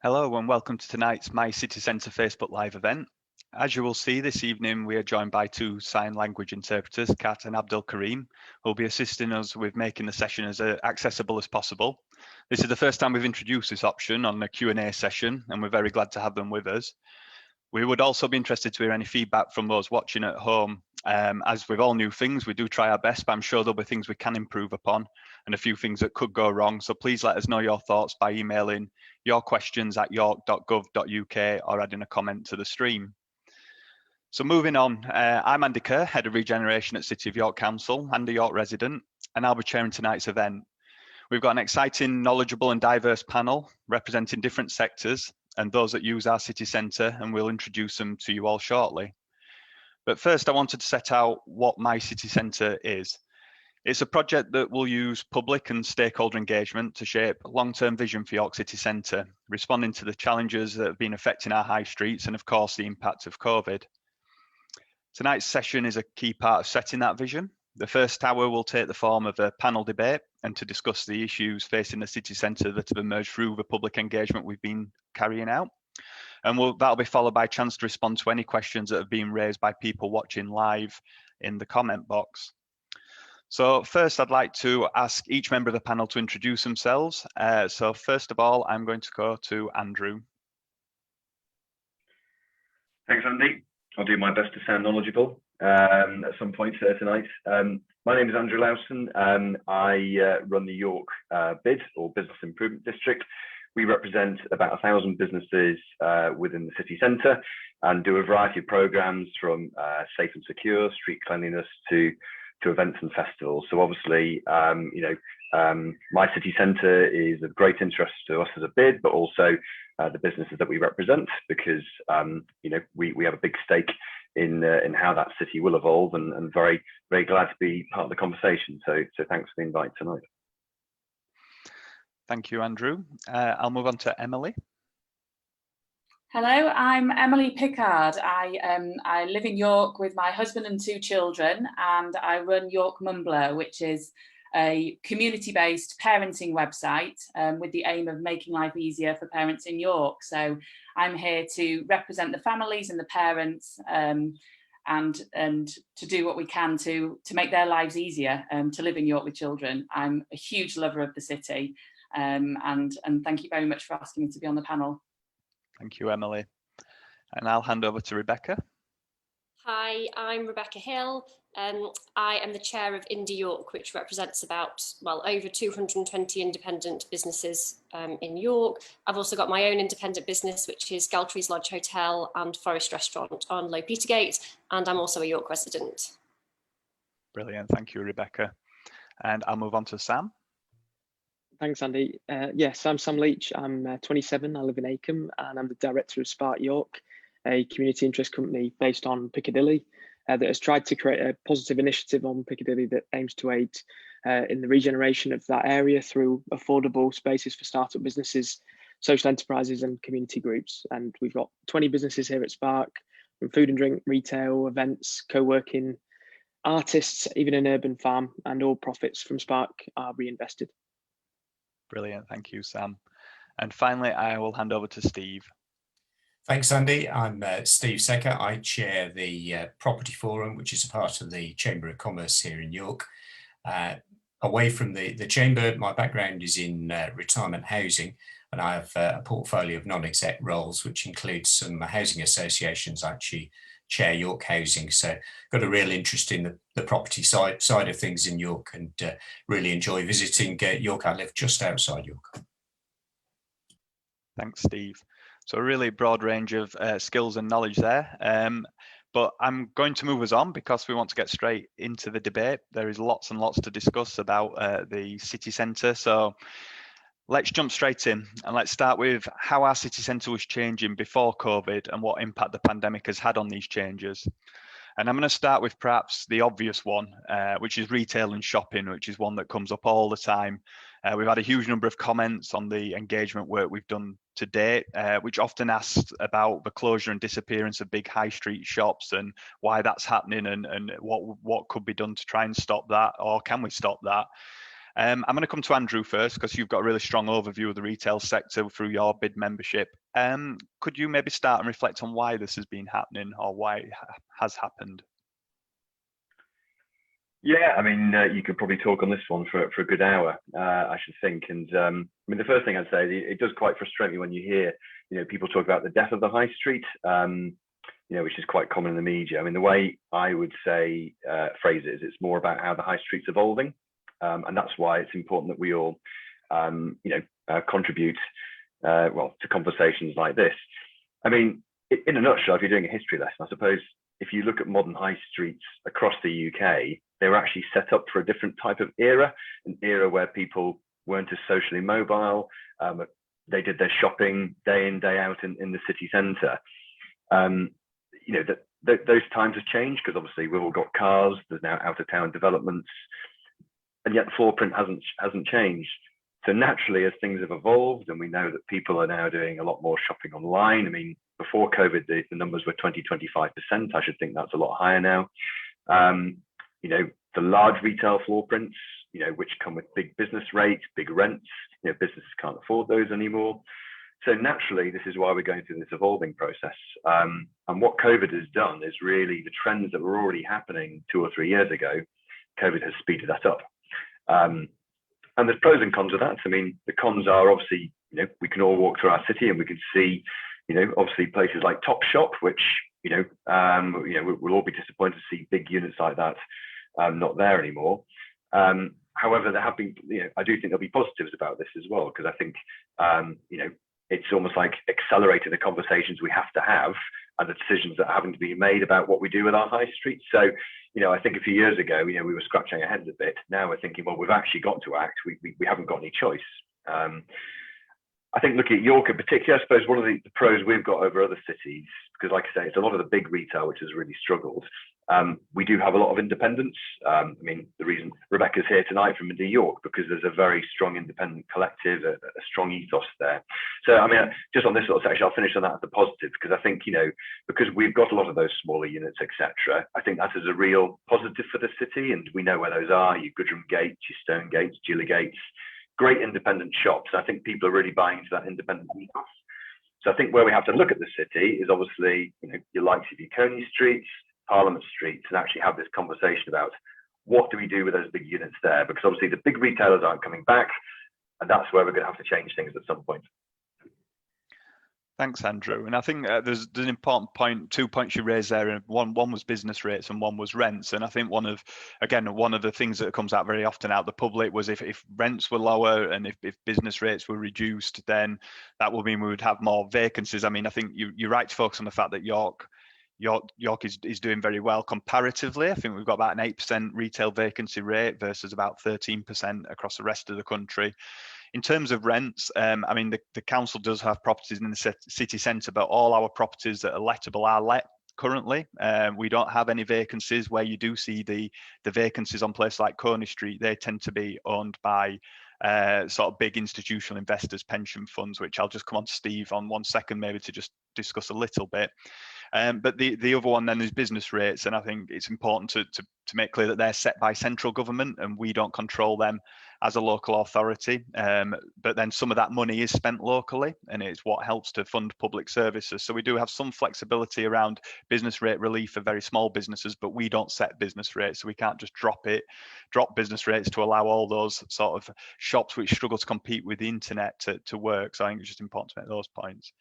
Hello and welcome to tonight's My City Centre Facebook Live event. As you will see this evening, we are joined by two sign language interpreters, Kat and Abdul Karim, who will be assisting us with making the session as accessible as possible. This is the first time we've introduced this option on the Q&A session, and we're very glad to have them with us. We would also be interested to hear any feedback from those watching at home. As with all new things, we do try our best, but I'm sure there'll be things we can improve upon and a few things that could go wrong. So please let us know your thoughts by emailing your questions at york.gov.uk or adding a comment to the stream. So moving on, I'm Andy Kerr, Head of Regeneration at City of York Council and a York resident, and I'll be chairing tonight's event. We've got an exciting, knowledgeable and diverse panel representing different sectors and those that use our city centre, and we'll introduce them to you all shortly. But first, I wanted to set out what My City Centre is. It's a project that will use public and stakeholder engagement to shape long-term vision for York City Centre, responding to the challenges that have been affecting our high streets and, of course, the impact of COVID. Tonight's session is a key part of setting that vision. The first hour will take the form of a panel debate and to discuss the issues facing the city centre that have emerged through the public engagement we've been carrying out. And that'll be followed by a chance to respond to any questions that have been raised by people watching live in the comment box. So first, I'd like to ask each member of the panel to introduce themselves. So first of all, I'm going to go to Andrew. Thanks, Andy. I'll do my best to sound knowledgeable at some point tonight. My name is Andrew Lowson. I run the York BID, or Business Improvement District. We represent about 1,000 businesses within the city centre and do a variety of programmes from safe and secure, street cleanliness to events and festivals. So obviously, my city centre is of great interest to us as a BID, but also the businesses that we represent, because we have a big stake in how that city will evolve, and very, very glad to be part of the conversation. So thanks for the invite tonight. Thank you, Andrew. I'll move on to Emily. Hello, I'm Emily Pickard. I live in York with my husband and 2 children, and I run York Mumbler, which is a community-based parenting website with the aim of making life easier for parents in York. So I'm here to represent the families and the parents and to do what we can to make their lives easier to live in York with children. I'm a huge lover of the city, and thank you very much for asking me to be on the panel. Thank you, Emily. And I'll hand over to Rebecca. Hi, I'm Rebecca Hill. I am the chair of Indie York, which represents about, over 220 independent businesses in York. I've also got my own independent business, which is Galtree's Lodge Hotel and Forest Restaurant on Low Petergate, and I'm also a York resident. Brilliant, thank you, Rebecca. And I'll move on to Sam. Thanks, Andy. Yes, I'm Sam Leach. I'm 27. I live in Acomb, and I'm the director of Spark York, a community interest company based on Piccadilly that has tried to create a positive initiative on Piccadilly that aims to aid in the regeneration of that area through affordable spaces for startup businesses, social enterprises and community groups. And we've got 20 businesses here at Spark, from food and drink, retail, events, co-working, artists, even an urban farm, and all profits from Spark are reinvested. Brilliant, thank you, Sam. And finally, I will hand over to Steve. Thanks, Andy. I'm Steve Secker. I chair the Property Forum, which is a part of the Chamber of Commerce here in York. Away from the Chamber, my background is in retirement housing, and I have a portfolio of non-exec roles, which includes some housing associations. I actually chair York Housing, so got a real interest in the property side of things in York, and really enjoy visiting York. I live just outside York. Thanks, Steve. So a really broad range of skills and knowledge there. But I'm going to move us on because we want to get straight into the debate. There is lots and lots to discuss about the city centre. So let's jump straight in, and let's start with how our city centre was changing before COVID and what impact the pandemic has had on these changes. And I'm going to start with perhaps the obvious one, which is retail and shopping, which is one that comes up all the time. We've had a huge number of comments on the engagement work we've done to date, which often asks about the closure and disappearance of big high street shops and why that's happening, and what could be done to try and stop that, or can we stop that? I'm going to come to Andrew first because you've got a really strong overview of the retail sector through your bid membership. Could you maybe start and reflect on why this has been happening or why it has happened? Yeah, I mean, you could probably talk on this one for a good hour, I should think. And I mean, the first thing I'd say, it does quite frustrate me when you hear, people talk about the death of the high street, which is quite common in the media. I mean, the way I would say phrase it is, it's more about how the high street's evolving, and that's why it's important that we all, contribute, to conversations like this. I mean, in a nutshell, if you're doing a history lesson, I suppose if you look at modern high streets across the UK, they were actually set up for a different type of era, an era where people weren't as socially mobile. They did their shopping day in, day out in the city centre. Those times have changed because obviously we've all got cars. There's now out of town developments, and yet the floor print hasn't changed. So naturally, as things have evolved, and we know that people are now doing a lot more shopping online. I mean, before COVID, the numbers were 20-25%. I should think that's a lot higher now. The large retail floor prints, which come with big business rates, big rents, businesses can't afford those anymore. So naturally, this is why we're going through this evolving process. And what COVID has done is really the trends that were already happening 2 or 3 years ago, COVID has speeded that up. And there's pros and cons of that. I mean, the cons are obviously, we can all walk through our city and we can see, obviously places like Topshop, which, we'll all be disappointed to see big units like that not there anymore. However, there have been, I do think there'll be positives about this as well, because I think, it's almost like accelerating the conversations we have to have and the decisions that are having to be made about what we do with our high street. So, I think a few years ago, we were scratching our heads a bit. Now we're thinking, well, we've actually got to act. We haven't got any choice. I think looking at York in particular, I suppose one of the pros we've got over other cities, because like I say, it's a lot of the big retail which has really struggled. We do have a lot of independence. I mean, the reason Rebecca's here tonight from New York, because there's a very strong independent collective, a strong ethos there. So, I mean, just on this little section, I'll finish on that as the positive, because I think, because we've got a lot of those smaller units, etc., I think that is a real positive for the city, and we know where those are, your Goodrham Gates, your Stone Gates, Gilly Gates, great independent shops. I think people are really buying into that independent ethos. So I think where we have to look at the city is obviously, your likes of your Coney Streets, Parliament Streets, and actually have this conversation about what do we do with those big units there? Because obviously the big retailers aren't coming back, and that's where we're going to have to change things at some point. Thanks, Andrew. And I think there's an important point, 2 points you raised there. And one was business rates and one was rents. And I think one of the things that comes out very often out the public was if rents were lower and if business rates were reduced, then that would mean we would have more vacancies. I mean, I think you're right to focus on the fact that York is doing very well comparatively. I think we've got about an 8% retail vacancy rate versus about 13% across the rest of the country. In terms of rents, I mean, the council does have properties in the city centre, but all our properties that are lettable are let currently. We don't have any vacancies. Where you do see the vacancies on places like Coney Street, they tend to be owned by sort of big institutional investors, pension funds, which I'll just come on to Steve on 1 second, maybe to just discuss a little bit. But the other one then is business rates, and I think it's important to make clear that they're set by central government and we don't control them as a local authority. But then some of that money is spent locally, and it's what helps to fund public services. So we do have some flexibility around business rate relief for very small businesses, but we don't set business rates, so we can't just drop business rates to allow all those sort of shops which struggle to compete with the internet to work. So I think it's just important to make those points.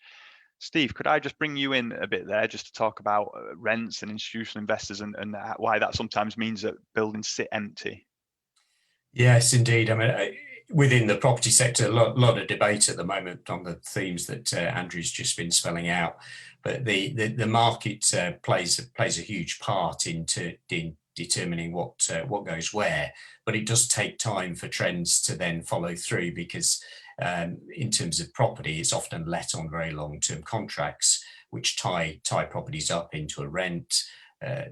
Steve, could I just bring you in a bit there just to talk about rents and institutional investors and why that sometimes means that buildings sit empty? Yes, indeed. I mean, within the property sector, a lot of debate at the moment on the themes that Andrew's just been spelling out. But the market plays a huge part in determining what goes where. But it does take time for trends to then follow through, because in terms of property, it's often let on very long-term contracts, which tie properties up into a rent.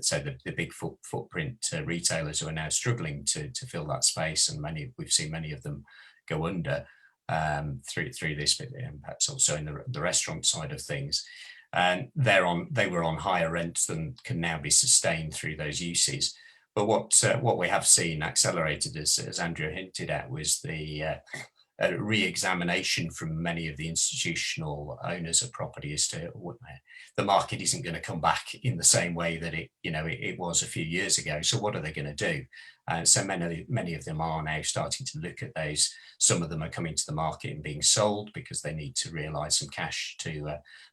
So the big footprint retailers who are now struggling to fill that space, and we've seen many of them go under through this, but perhaps also in the restaurant side of things. And they were on higher rents than can now be sustained through those uses. But what we have seen accelerated, as Andrew hinted at, was the re-examination from many of the institutional owners of property as to the market isn't going to come back in the same way that it was a few years ago. So what are they going to do? So many of them are now starting to look at those. Some of them are coming to the market and being sold because they need to realise some cash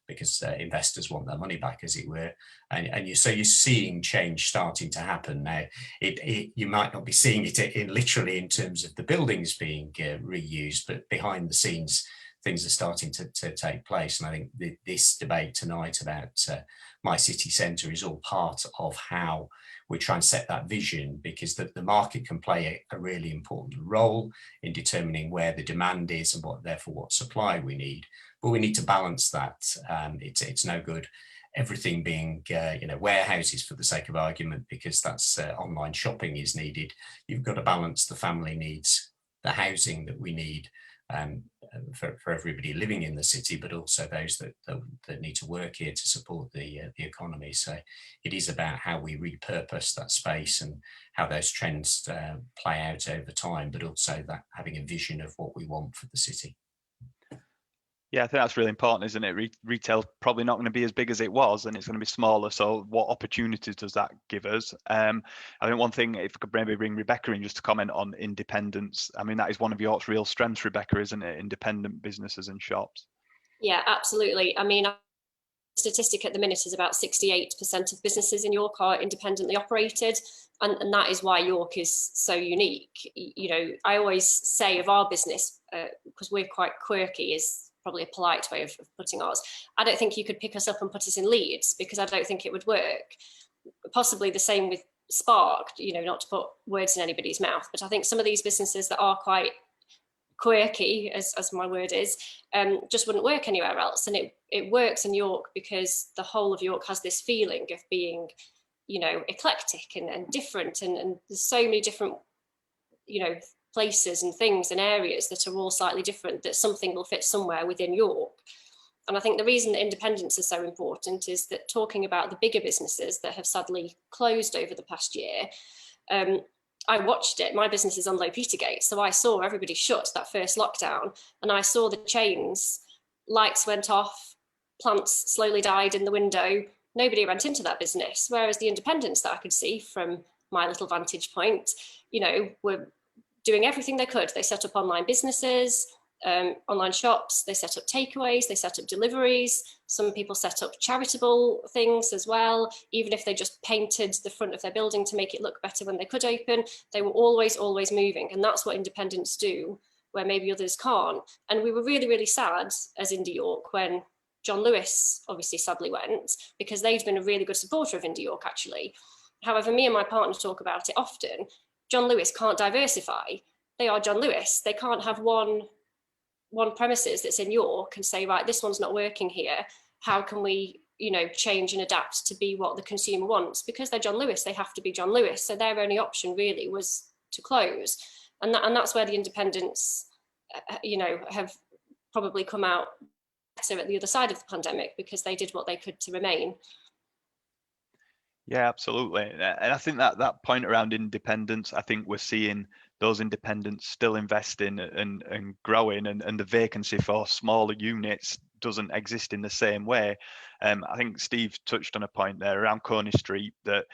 because investors want their money back, as it were. And you're seeing change starting to happen now. You might not be seeing it literally in terms of the buildings being reused, but behind the scenes, things are starting to take place. And I think this debate tonight about My City Centre is all part of how we try and set that vision, because the market can play a really important role in determining where the demand is and therefore what supply we need. But we need to balance that. It's no good everything being warehouses for the sake of argument, because that's online shopping is needed. You've got to balance the family needs, the housing that we need for everybody living in the city, but also those that need to work here to support the economy. So it is about how we repurpose that space and how those trends play out over time, but also that having a vision of what we want for the city. Yeah, I think that's really important, isn't it? Retail's probably not going to be as big as it was, and it's going to be smaller. So what opportunities does that give us? I think one thing, if I could maybe bring Rebecca in just to comment on independence. I mean, that is one of York's real strengths, Rebecca, isn't it? Independent businesses and shops. Yeah, absolutely. I mean, statistic at the minute is about 68% of businesses in York are independently operated. And that is why York is so unique. I always say of our business, because we're quite quirky, is probably a polite way of putting ours. I don't think you could pick us up and put us in Leeds, because I don't think it would work. Possibly the same with Spark, not to put words in anybody's mouth, but I think some of these businesses that are quite quirky, as my word is, just wouldn't work anywhere else. And it works in York because the whole of York has this feeling of being, eclectic and different, and there's so many different, places and things and areas that are all slightly different, that something will fit somewhere within York. And I think the reason that independence is so important is that, talking about the bigger businesses that have sadly closed over the past year, I watched it. My business is on Low Petergate, so I saw everybody shut that first lockdown, and I saw the chains, lights went off, plants slowly died in the window, nobody went into that business. Whereas the independents that I could see from my little vantage point, were doing everything they could. They set up online businesses, online shops, they set up takeaways, they set up deliveries. Some people set up charitable things as well. Even if they just painted the front of their building to make it look better when they could open, they were always moving. And that's what independents do, where maybe others can't. And we were really, really sad as Indie York when John Lewis obviously sadly went, because they'd been a really good supporter of Indie York, actually. However, me and my partner talk about it often. John Lewis can't diversify. They are John Lewis. They can't have one premises that's in York and say, right, this one's not working here. How can we, change and adapt to be what the consumer wants? Because they're John Lewis, they have to be John Lewis. So their only option really was to close. And that's where the independents, have probably come out better at the other side of the pandemic, because they did what they could to remain. Yeah, absolutely. And I think that point around independence, I think we're seeing those independents still investing and growing, and the vacancy for smaller units doesn't exist in the same way. I think Steve touched on a point there around Coney Street, that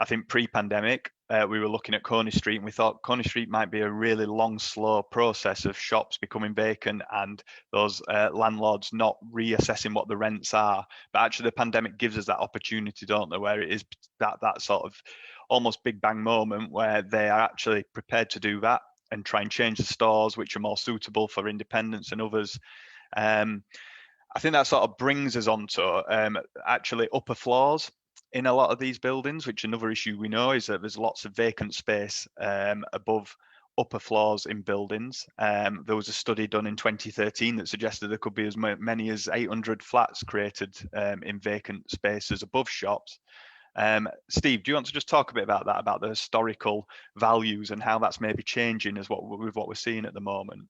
I think pre-pandemic, we were looking at Coney Street and we thought Coney Street might be a really long, slow process of shops becoming vacant and those landlords not reassessing what the rents are. But actually the pandemic gives us that opportunity, don't they, where it is that sort of almost big bang moment where they are actually prepared to do that and try and change the stores which are more suitable for independents and others. I think that sort of brings us on to actually upper floors in a lot of these buildings, which another issue we know is that there's lots of vacant space above upper floors in buildings. There was a study done in 2013 that suggested there could be as many as 800 flats created in vacant spaces above shops. Steve, do you want to just talk a bit about that, about the historical values and how that's maybe changing with what we're seeing at the moment?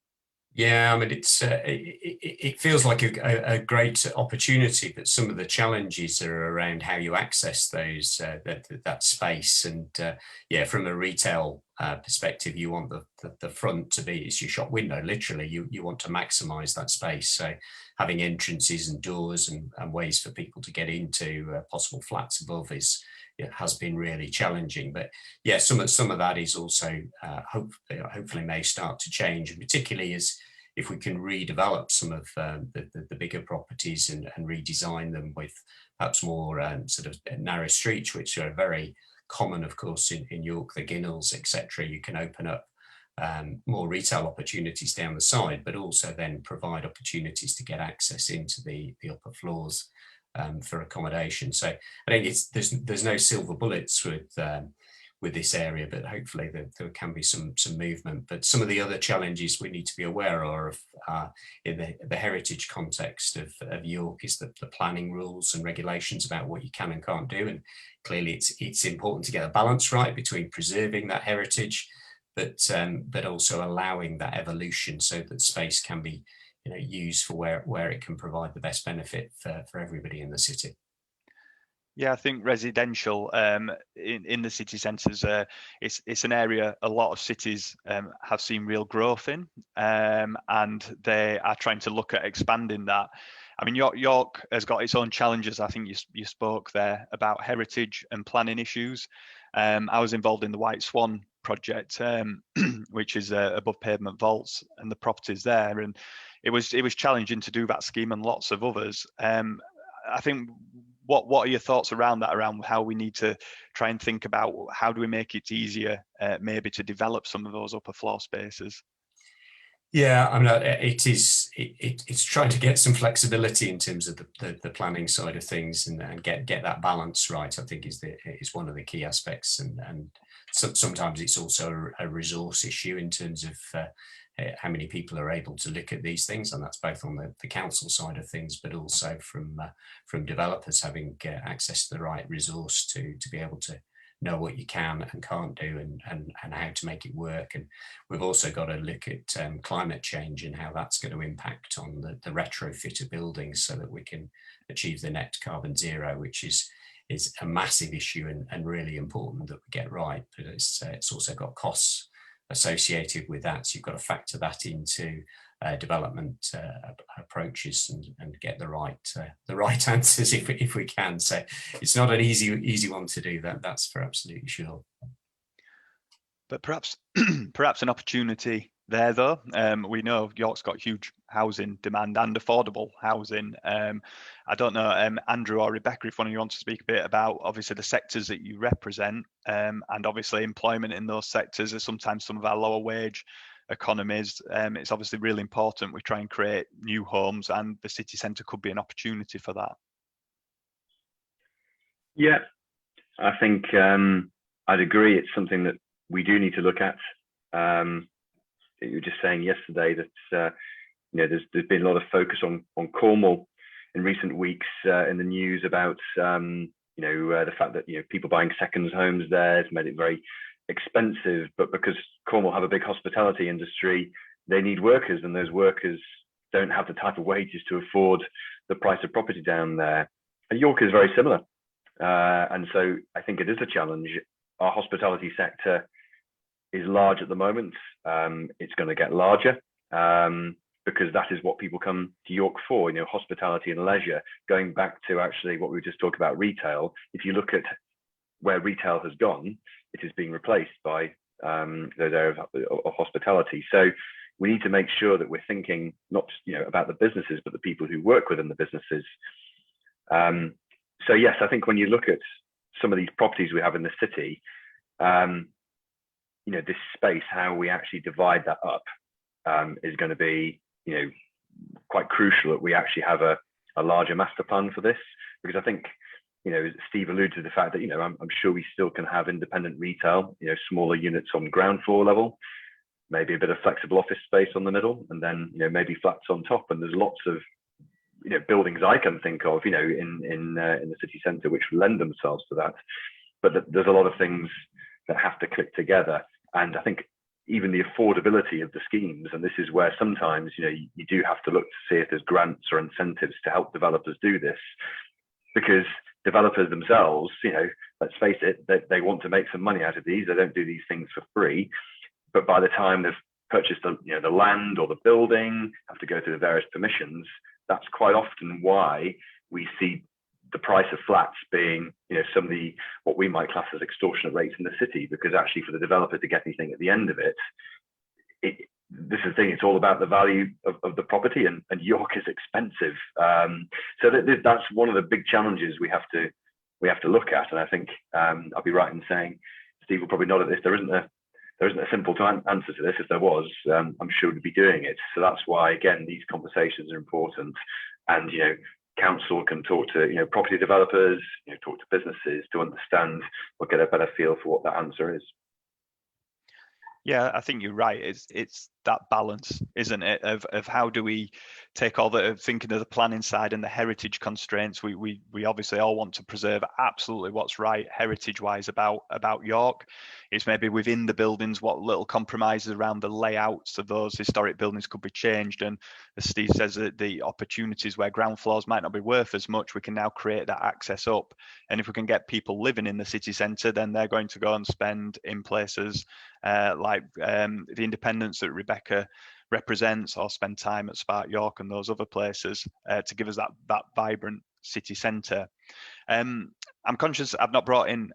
Yeah, I mean, it feels like a great opportunity, but some of the challenges are around how you access those that space. And yeah, from a retail perspective, you want the front to be, it's your shop window. Literally, you want to maximise that space. So having entrances and doors and ways for people to get into possible flats above has been really challenging. But yeah, some of that is also hopefully may start to change, and particularly as if we can redevelop some of the bigger properties and redesign them with perhaps more sort of narrow streets, which are very common, of course, in York, the Ginnells, etc. You can open up more retail opportunities down the side, but also then provide opportunities to get access into the upper floors for accommodation. So I think there's no silver bullets with this area, but hopefully there can be some movement. But some of the other challenges we need to be aware of in the heritage context of York is the planning rules and regulations about what you can and can't do. And clearly it's important to get a balance right between preserving that heritage, but also allowing that evolution so that space can be used for where it can provide the best benefit for everybody in the city. Yeah, I think residential in the city centres, it's an area a lot of cities have seen real growth in, and they are trying to look at expanding that. I mean, York has got its own challenges. I think you spoke there about heritage and planning issues. I was involved in the White Swan project, which is above pavement vaults and the properties there, and it was challenging to do that scheme and lots of others. I think what are your thoughts around that, around how we need to try and think about how do we make it easier maybe to develop some of those upper floor spaces? Yeah, I mean, it's trying to get some flexibility in terms of the planning side of things and get that balance right. I think is one of the key aspects, and sometimes it's also a resource issue in terms of how many people are able to look at these things, and that's both on the council side of things, but also from developers having access to the right resource to be able to know what you can and can't do and how to make it work. And we've also got to look at climate change and how that's going to impact on the retrofit of buildings so that we can achieve the net carbon zero, which is a massive issue and really important that we get right. But it's also got costs associated with that, so you've got to factor that into development approaches and get the right answers if we can. So it's not an easy one to do. That's for absolutely sure. But perhaps an opportunity there, though. We know York's got huge housing demand and affordable housing. I don't know, Andrew or Rebecca, if one of you want to speak a bit about obviously the sectors that you represent, and obviously employment in those sectors is sometimes some of our lower wage economies. It's obviously really important we try and create new homes, and the city centre could be an opportunity for that. Yeah, I think I'd agree. It's something that we do need to look at. You were just saying yesterday that there's been a lot of focus on Cornwall in recent weeks in the news about the fact that people buying second homes there has made it very expensive. But because Cornwall have a big hospitality industry, they need workers, and those workers don't have the type of wages to afford the price of property down there. And York is very similar, and so I think it is a challenge. Our hospitality sector is large at the moment. It's going to get larger because that is what people come to York for, hospitality and leisure. Going back to actually what we were just talking about, retail, if you look at where retail has gone, it is being replaced by those areas of hospitality. So we need to make sure that we're thinking not just about the businesses, but the people who work within the businesses. So yes, I think when you look at some of these properties we have in the city, this space, how we actually divide that up is going to be, quite crucial that we actually have a larger master plan for this, because I think, Steve alluded to the fact that, I'm sure we still can have independent retail, smaller units on ground floor level, maybe a bit of flexible office space on the middle, and then, maybe flats on top. And there's lots of, buildings I can think of, in the city centre which lend themselves to that. But there's a lot of things that have to click together. And I think, even the affordability of the schemes. And this is where sometimes, you do have to look to see if there's grants or incentives to help developers do this, because developers themselves, let's face it, they want to make some money out of these. They don't do these things for free. But by the time they've purchased the land or the building, have to go through the various permissions, that's quite often why we see the price of flats being, some of the, what we might class as extortionate rates in the city, because actually for the developer to get anything at the end of it, this is the thing, it's all about the value of the property, and York is expensive. So that's one of the big challenges we have to look at. And I think I'll be right in saying, Steve will probably nod at this, there isn't a simple answer to this. If there was, I'm sure we'd be doing it. So that's why, again, these conversations are important. And, council can talk to, property developers, talk to businesses to understand or get a better feel for what that answer is. Yeah, I think you're right. It's that balance, isn't it, of how do we take all the thinking of the planning side and the heritage constraints. We obviously all want to preserve absolutely what's right heritage wise about York. It's maybe within the buildings what little compromises around the layouts of those historic buildings could be changed. And as Steve says, the opportunities where ground floors might not be worth as much, we can now create that access up. And if we can get people living in the city centre, then they're going to go and spend in places like the Independence that Rebecca represents, or spend time at Spark York and those other places to give us that vibrant city centre. I'm conscious I've not brought in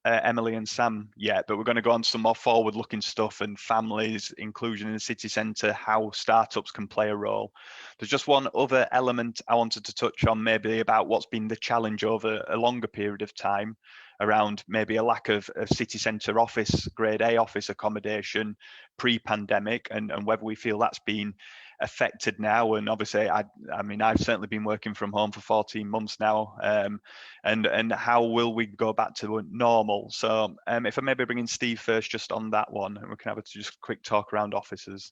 Emily and Sam yet, but we're going to go on to some more forward-looking stuff and families, inclusion in the city centre, how startups can play a role. There's just one other element I wanted to touch on, maybe about what's been the challenge over a longer period of time around maybe a lack of city centre office, grade A office accommodation pre-pandemic, and whether we feel that's been affected now. And obviously I mean I've certainly been working from home for 14 months now, and how will we go back to normal? So if I maybe bring in Steve first just on that one, and we can have a just quick talk around offices.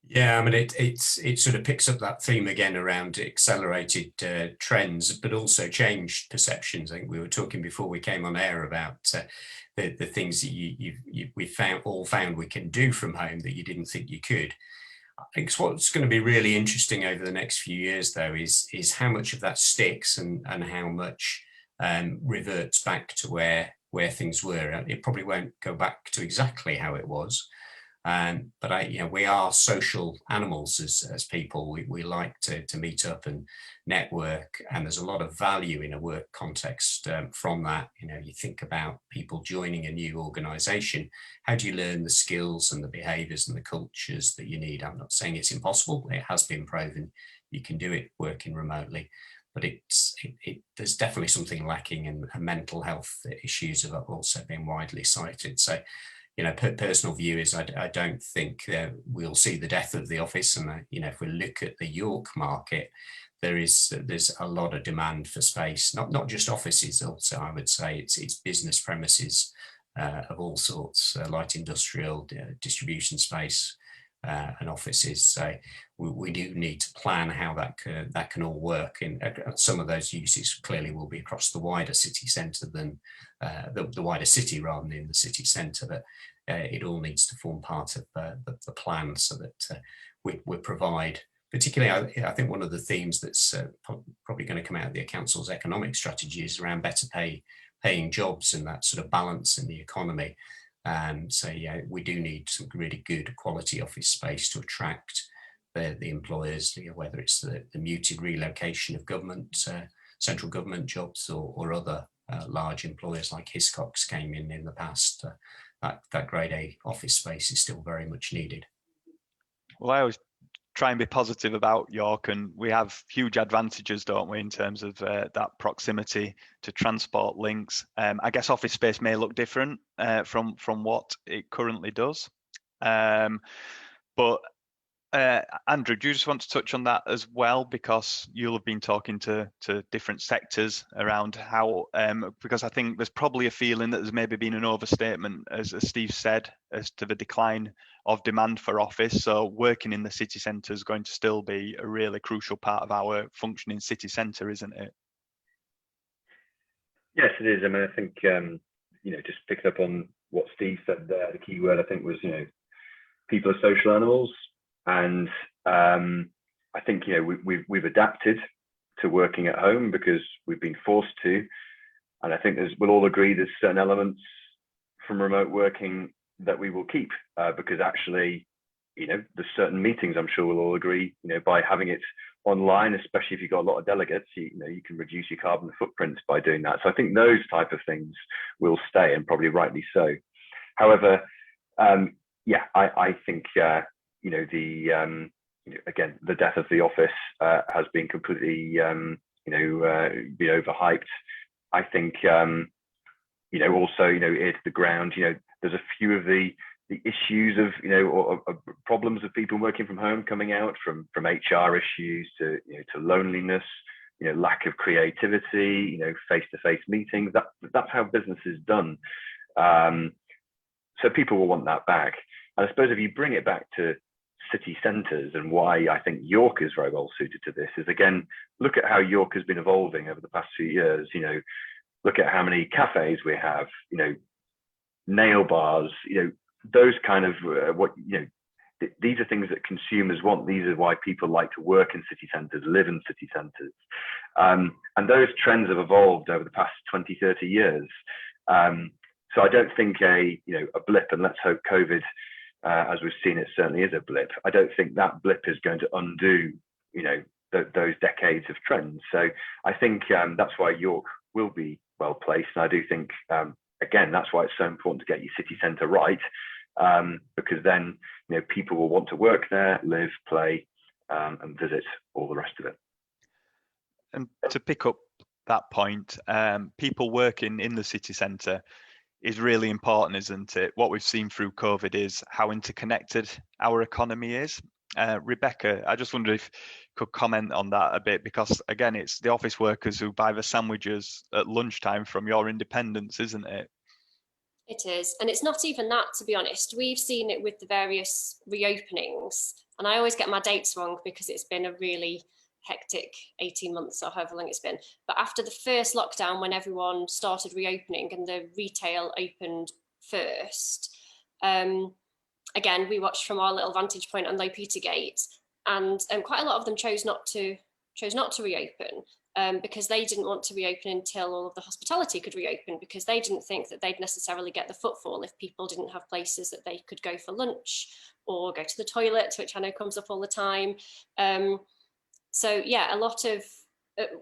Yeah, I mean, it sort of picks up that theme again around accelerated trends, but also changed perceptions. I think we were talking before we came on air about the things that we found we can do from home that you didn't think you could. I think what's going to be really interesting over the next few years, though, is how much of that sticks and how much reverts back to where things were. It probably won't go back to exactly how it was. But we are social animals as people. We like to meet up and network, and there's a lot of value in a work context from that. You think about people joining a new organisation. How do you learn the skills and the behaviours and the cultures that you need? I'm not saying it's impossible. It has been proven you can do it working remotely, but there's definitely something lacking, and mental health issues have also been widely cited. So, personal view is I don't think we'll see the death of the office. And if we look at the York market, there's a lot of demand for space, not just offices. Also, I would say it's business premises of all sorts, light industrial, distribution space, and offices. So we do need to plan how that can all work. And some of those uses clearly will be across the wider city centre than the wider city rather than in the city centre. But it all needs to form part of the plan, so that we provide. Particularly, I think one of the themes that's probably going to come out of the council's economic strategy is around better paying jobs and that sort of balance in the economy. So yeah, we do need some really good quality office space to attract the employers, whether it's the muted relocation of government, central government jobs, or other large employers like Hiscox came in the past. That grade A office space is still very much needed. Well, I always try and be positive about York, and we have huge advantages, don't we, in terms of that proximity to transport links. I guess office space may look different from what it currently does, but Andrew, do you just want to touch on that as well, because you'll have been talking to different sectors around how, because I think there's probably a feeling that there's maybe been an overstatement, as Steve said, as to the decline of demand for office. So working in the city centre is going to still be a really crucial part of our functioning city centre, isn't it? Yes, it is. I mean, I think just picking up on what Steve said there, the key word I think was people are social animals, and I think we've adapted to working at home because we've been forced to, and I think we'll all agree there's certain elements from remote working that we will keep because actually, there's certain meetings, I'm sure we'll all agree, by having it online, especially if you've got a lot of delegates, you can reduce your carbon footprint by doing that. So I think those type of things will stay, and probably rightly so. However, I think again, the death of the office has been completely been overhyped. I think also it's the ground. There's a few of the issues of or problems of people working from home coming out from HR issues to loneliness, lack of creativity, face-to-face meetings. That's how business is done. So people will want that back. And I suppose if you bring it back to city centres, and why I think York is very well suited to this is, again, look at how York has been evolving over the past few years. Look at how many cafes we have, nail bars, those kind of these are things that consumers want. These are why people like to work in city centres, live in city centres. And those trends have evolved over the past 20, 30 years. So I don't think a blip, and let's hope COVID, as we've seen, it certainly is a blip. I don't think that blip is going to undo, those decades of trends. So I think that's why York will be well placed. And I do think, again, that's why it's so important to get your city centre right, because then people will want to work there, live, play, and visit all the rest of it. And to pick up that point, people working in the city centre is really important, isn't it? What we've seen through COVID is how interconnected our economy is. Rebecca, I just wonder if you could comment on that a bit, because again, it's the office workers who buy the sandwiches at lunchtime from your independents, isn't it? It is. And it's not even that, to be honest. We've seen it with the various reopenings, and I always get my dates wrong because it's been a really hectic 18 months or however long it's been. But after the first lockdown, when everyone started reopening and the retail opened first, again, we watched from our little vantage point on Low Petergate, and quite a lot of them chose not to reopen because they didn't want to reopen until all of the hospitality could reopen, because they didn't think that they'd necessarily get the footfall if people didn't have places that they could go for lunch or go to the toilet, which I know comes up all the time. So yeah, a lot of,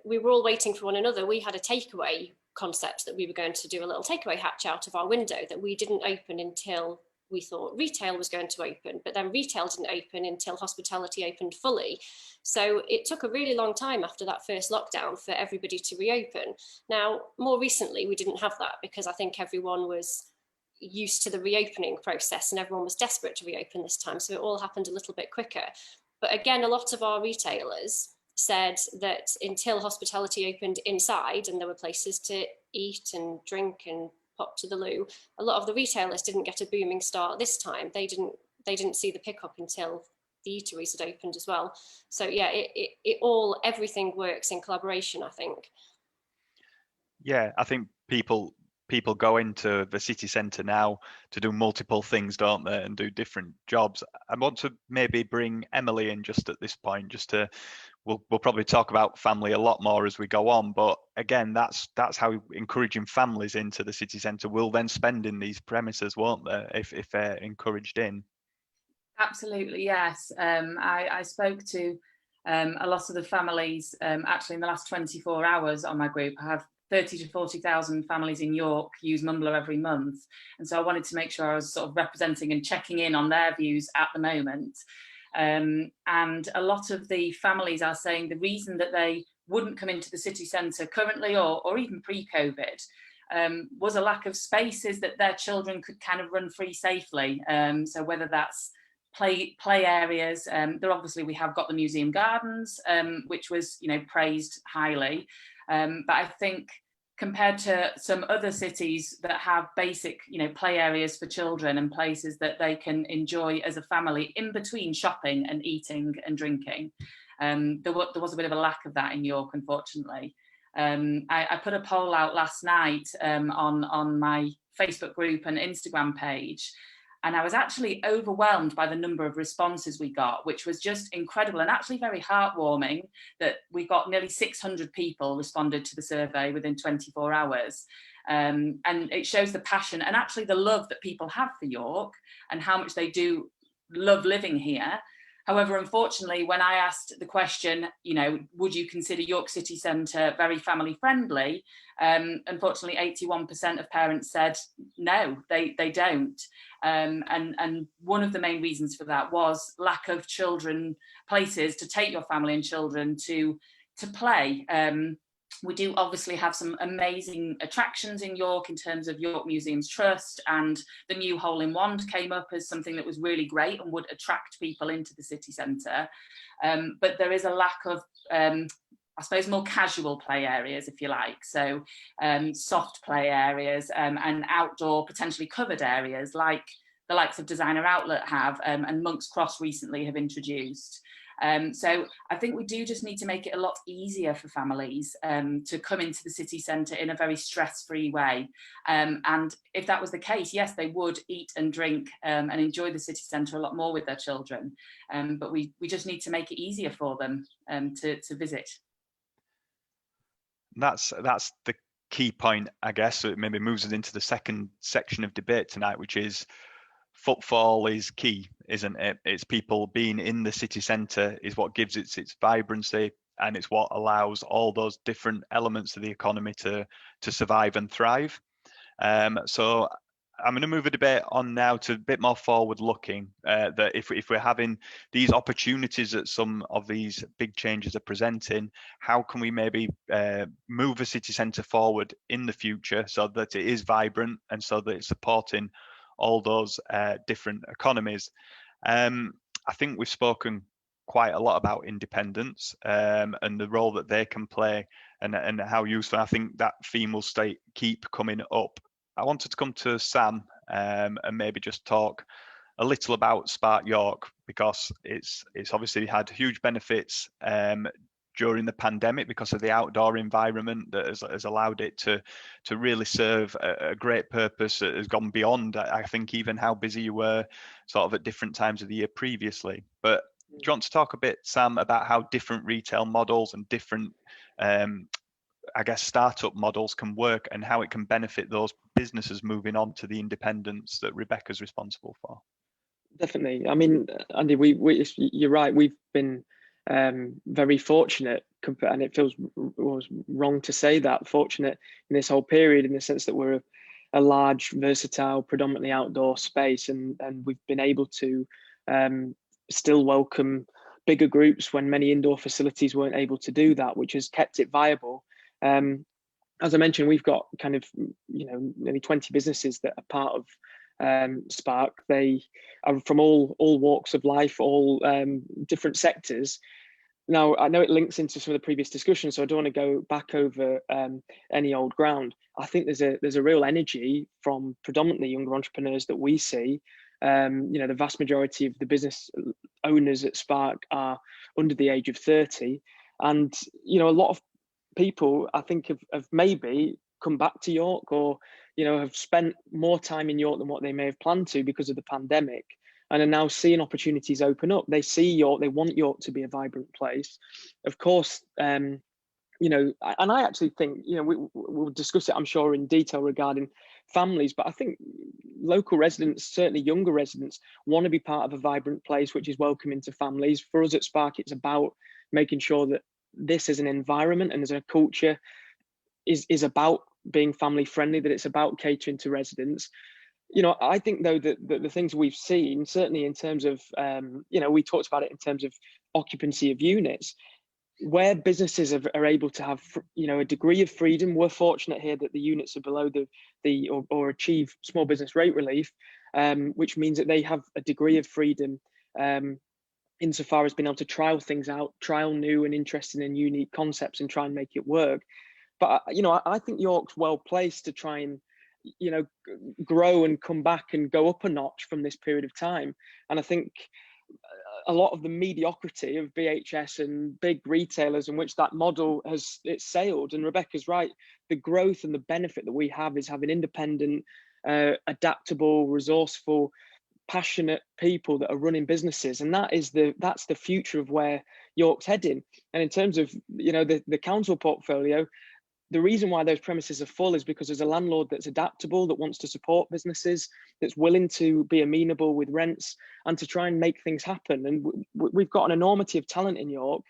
we were all waiting for one another. We had a takeaway concept that we were going to do a little takeaway hatch out of our window that we didn't open until we thought retail was going to open, but then retail didn't open until hospitality opened fully. So it took a really long time after that first lockdown for everybody to reopen. Now, more recently, we didn't have that because I think everyone was used to the reopening process and everyone was desperate to reopen this time. So it all happened a little bit quicker. But again, a lot of our retailers said that until hospitality opened inside and there were places to eat and drink and pop to the loo, a lot of the retailers didn't get a booming start this time. They didn't see the pickup until the eateries had opened as well. So yeah, everything works in collaboration, I think. Yeah, I think people go into the city centre now to do multiple things, don't they, and do different jobs. I want to maybe bring Emily in just at this point, we'll probably talk about family a lot more as we go on, but again, that's how encouraging families into the city centre will then spend in these premises, won't they, if they're encouraged in. Absolutely, yes. I spoke to a lot of the families actually in the last 24 hours on my group. I have 30 to 40,000 families in York use Mumbler every month. And so I wanted to make sure I was sort of representing and checking in on their views at the moment. And a lot of the families are saying the reason that they wouldn't come into the city centre currently or even pre-COVID was a lack of spaces that their children could kind of run free safely. So whether that's play areas, we have got the museum gardens, which was praised highly. But I think compared to some other cities that have basic, play areas for children and places that they can enjoy as a family in between shopping and eating and drinking, there was a bit of a lack of that in York, unfortunately. I put a poll out last night on my Facebook group and Instagram page, And I was actually overwhelmed by the number of responses we got, which was just incredible and actually very heartwarming that we got nearly 600 people responded to the survey within 24 hours. And it shows the passion and actually the love that people have for York and how much they do love living here. However, unfortunately, when I asked the question, you know, would you consider York City Centre very family friendly? Unfortunately, 81% of parents said no, they don't. And one of the main reasons for that was lack of places to take your family and children to play. We do obviously have some amazing attractions in York in terms of York Museums Trust, and the new Hole in Wand came up as something that was really great and would attract people into the city centre. But there is a lack of, I suppose, more casual play areas, if you like. So soft play areas and outdoor, potentially covered areas like the likes of Designer Outlet have and Monk's Cross recently have introduced. So I think we do just need to make it a lot easier for families to come into the city centre in a very stress-free way. And if that was the case, yes, they would eat and drink and enjoy the city centre a lot more with their children. But we just need to make it easier for them to visit. That's the key point, I guess. So it maybe moves us into the second section of debate tonight, which is footfall is key, isn't it? It's people being in the city centre is what gives it its vibrancy, and it's what allows all those different elements of the economy to survive and thrive. So I'm going to move the debate on now to a bit more forward looking, that if we're having these opportunities that some of these big changes are presenting, how can we maybe move a city centre forward in the future so that it is vibrant and so that it's supporting all those different economies. I think we've spoken quite a lot about independence and the role that they can play and how useful. I think that theme will keep coming up. I wanted to come to Sam and maybe just talk a little about Spark York, because it's obviously had huge benefits during the pandemic because of the outdoor environment that has allowed it to really serve a great purpose that has gone beyond, I think, even how busy you were sort of at different times of the year previously. But do you want to talk a bit, Sam, about how different retail models and different, I guess, startup models can work and how it can benefit those businesses moving on to the independence that Rebecca's responsible for? Definitely. I mean, Andy, you're right. We've been very fortunate, and it was wrong to say that, fortunate in this whole period, in the sense that we're a large, versatile, predominantly outdoor space, and we've been able to still welcome bigger groups when many indoor facilities weren't able to do that, which has kept it viable. As I mentioned, we've got kind of, nearly 20 businesses that are part of Spark. They are from all walks of life, all different sectors. Now, I know it links into some of the previous discussions, so I don't want to go back over any old ground. I think there's a real energy from predominantly younger entrepreneurs that we see. The vast majority of the business owners at Spark are under the age of 30, and a lot of people, I think, have maybe come back to York, or have spent more time in York than what they may have planned to because of the pandemic, and are now seeing opportunities open up. They see York, they want York to be a vibrant place. Of course, and I actually think, we'll discuss it, I'm sure, in detail regarding families, but I think local residents, certainly younger residents, want to be part of a vibrant place which is welcoming to families. For us at Spark, it's about making sure that this as an environment and as a culture is about being family friendly, that it's about catering to residents. I think, though, that the things we've seen, certainly in terms of, we talked about it in terms of occupancy of units, where businesses are able to have, a degree of freedom. We're fortunate here that the units are below or achieve small business rate relief, which means that they have a degree of freedom insofar as being able to trial things out, trial new and interesting and unique concepts and try and make it work. But, I think York's well placed to try and, grow and come back and go up a notch from this period of time. And I think a lot of the mediocrity of BHS and big retailers in which that model it's sailed, and Rebecca's right, the growth and the benefit that we have is having independent, adaptable, resourceful passionate people that are running businesses, and that's the future of where York's heading. And in terms of, you know, the council portfolio, the reason why those premises are full is because there's a landlord that's adaptable, that wants to support businesses, that's willing to be amenable with rents and to try and make things happen. And we've got an enormity of talent in York,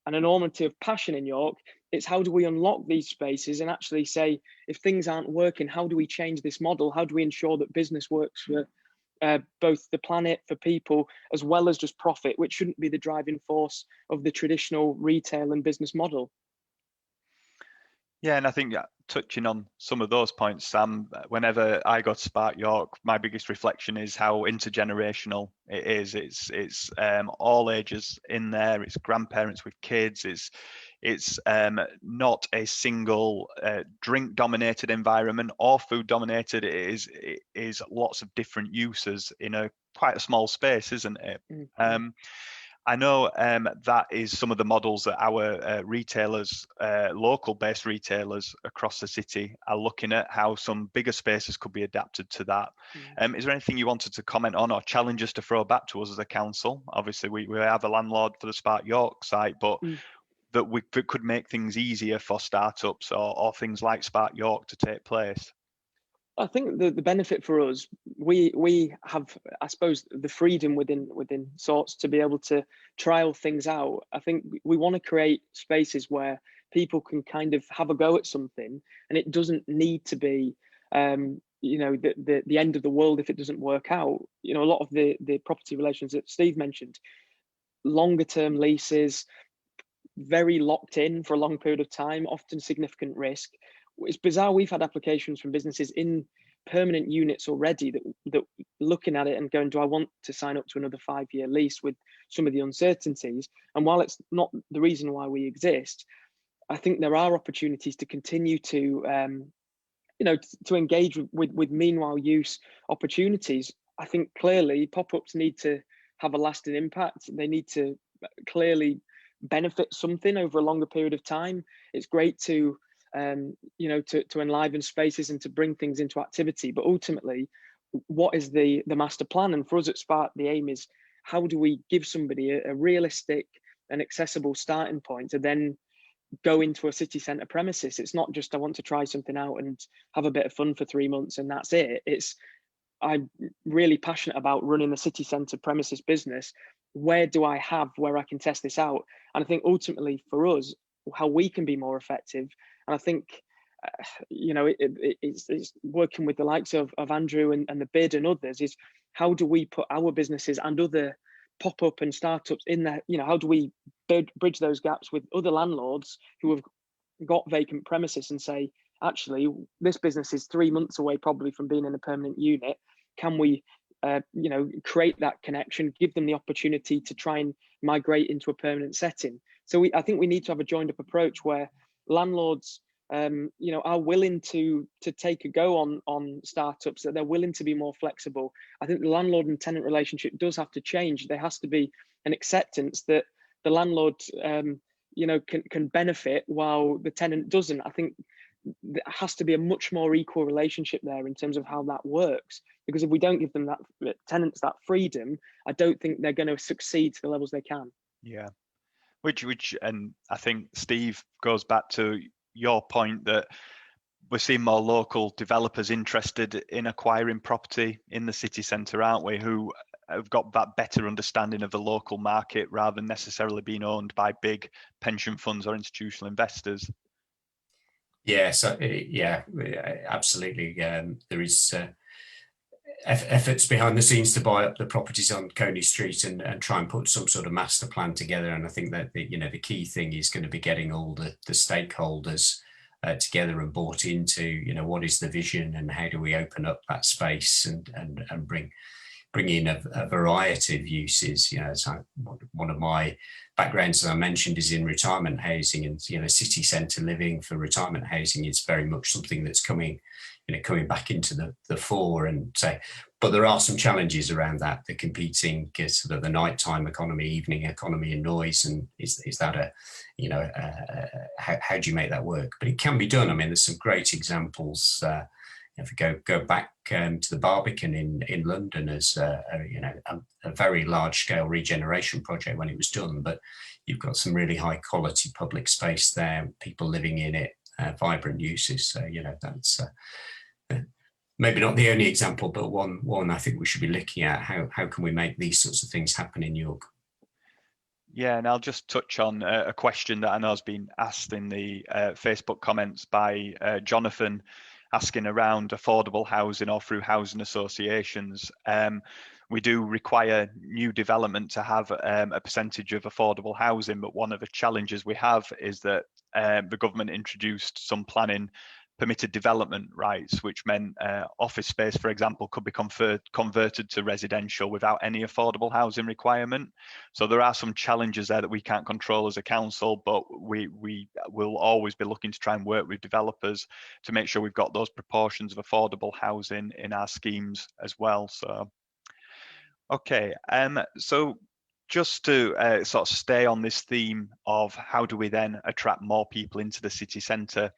an enormity of passion in York. It's how do we unlock these spaces and actually say, if things aren't working, how do we change this model? How do we ensure that business works for both the planet, for people, as well as just profit, which shouldn't be the driving force of the traditional retail and business model. Yeah, and I think touching on some of those points, Sam, whenever I go to Spark York, my biggest reflection is how intergenerational it is. It's all ages in there. It's grandparents with kids. It's not a single drink-dominated environment or food-dominated. It is lots of different uses in quite a small space, isn't it? Mm-hmm. I know that is some of the models that our retailers, local-based retailers across the city, are looking at, how some bigger spaces could be adapted to that. Mm. Is there anything you wanted to comment on or challenges to throw back to us as a council? Obviously, we have a landlord for the Spark York site, but that could make things easier for startups or things like Spark York to take place? I think the benefit for us, we have, I suppose, the freedom within sorts to be able to trial things out. I think we want to create spaces where people can kind of have a go at something, and it doesn't need to be, you know, the end of the world if it doesn't work out. You know, a lot of the property relations that Steve mentioned, longer term leases, very locked in for a long period of time, often significant risk. It's bizarre. We've had applications from businesses in permanent units already that looking at it and going, do I want to sign up to another 5-year lease with some of the uncertainties? And while it's not the reason why we exist, I think there are opportunities to continue to, you know, to engage with meanwhile use opportunities. I think clearly pop-ups need to have a lasting impact. They need to clearly benefit something over a longer period of time. It's great to you know, to enliven spaces and to bring things into activity, but ultimately, what is the master plan? And for us at Spark, the aim is, how do we give somebody a realistic and accessible starting point to then go into a city centre premises? It's not just, I want to try something out and have a bit of fun for 3 months and that's it. It's, I'm really passionate about running a city centre premises business. Where do I have where I can test this out? And I think ultimately for us, how we can be more effective. And I think, you know, it's working with the likes of Andrew and the Bid and others, is how do we put our businesses and other pop-up and startups in there? You know, how do we bridge those gaps with other landlords who have got vacant premises and say, actually, this business is 3 months away probably from being in a permanent unit. Can we, you know, create that connection, give them the opportunity to try and migrate into a permanent setting? So I think we need to have a joined up approach where landlords, you know, are willing to take a go on startups, that they're willing to be more flexible. I think the landlord and tenant relationship does have to change. There has to be an acceptance that the landlord, you know, can benefit while the tenant doesn't. I think there has to be a much more equal relationship there in terms of how that works. Because if we don't give them that, tenants, that freedom, I don't think they're going to succeed to the levels they can. Yeah. Which, and I think Steve goes back to your point that we're seeing more local developers interested in acquiring property in the city centre, aren't we? Who have got that better understanding of the local market rather than necessarily being owned by big pension funds or institutional investors. Yeah, so yeah, absolutely. There is efforts behind the scenes to buy up the properties on Coney Street and try and put some sort of master plan together. And I think that you know, the key thing is going to be getting all the stakeholders together and bought into, you know, what is the vision and how do we open up that space and bring in a variety of uses. You know, so one of my backgrounds, as I mentioned, is in retirement housing, and you know, city centre living for retirement housing is very much something that's coming back into the fore. And so, but there are some challenges around that. The competing sort of the nighttime economy, evening economy, and noise. And is that a, you know, how do you make that work? But it can be done. I mean, there's some great examples. if we go back to the Barbican in London as a very large scale regeneration project when it was done, but you've got some really high quality public space there, people living in it, vibrant uses. So that's maybe not the only example, but one I think we should be looking at. How can we make these sorts of things happen in York? Yeah, and I'll just touch on a question that I know has been asked in the Facebook comments by Jonathan, asking around affordable housing or through housing associations. We do require new development to have a percentage of affordable housing, but one of the challenges we have is that the government introduced some planning permitted development rights, which meant office space, for example, could be converted to residential without any affordable housing requirement. So there are some challenges there that we can't control as a council, but we will always be looking to try and work with developers to make sure we've got those proportions of affordable housing in our schemes as well. So, okay, so just to sort of stay on this theme of how do we then attract more people into the city centre,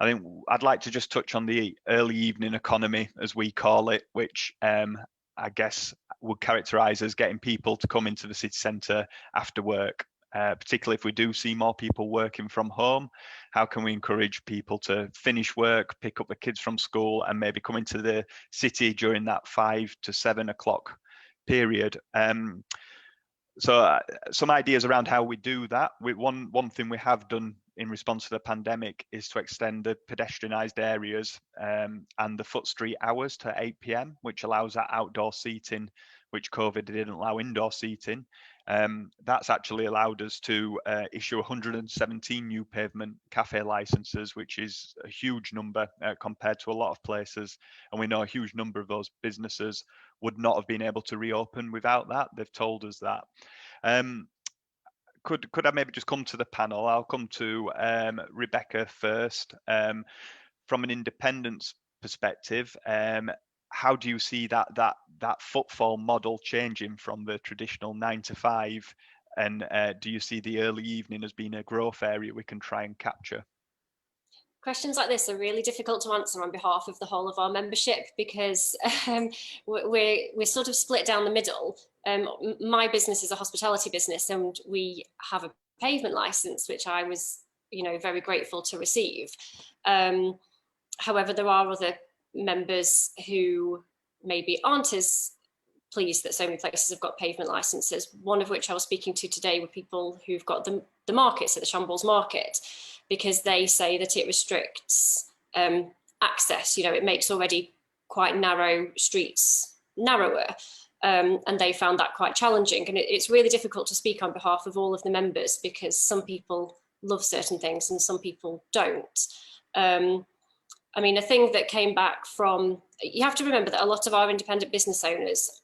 I think I'd like to just touch on the early evening economy, as we call it, which I guess would characterise as getting people to come into the city centre after work, particularly if we do see more people working from home. How can we encourage people to finish work, pick up the kids from school, and maybe come into the city during that 5 to 7 o'clock period? So some ideas around how we do that. One thing we have done in response to the pandemic is to extend the pedestrianised areas and the foot street hours to 8 p.m, which allows that outdoor seating, which COVID didn't allow indoor seating. That's actually allowed us to issue 117 new pavement cafe licenses, which is a huge number compared to a lot of places. And we know a huge number of those businesses would not have been able to reopen without that. They've told us that. Could I maybe just come to the panel? I'll come to Rebecca first. From an independence perspective, how do you see that footfall model changing from the traditional 9 to 5? And do you see the early evening as being a growth area we can try and capture? Questions like this are really difficult to answer on behalf of the whole of our membership, because we're sort of split down the middle. My business is a hospitality business, and we have a pavement license, which I was, very grateful to receive. However, there are other members who maybe aren't as pleased that so many places have got pavement licenses. One of which I was speaking to today were people who've got the markets at the Shambles Market, because they say that it restricts access. It makes already quite narrow streets narrower, and they found that quite challenging. And it's really difficult to speak on behalf of all of the members, because some people love certain things and some people don't. A thing that came back from, you have to remember that a lot of our independent business owners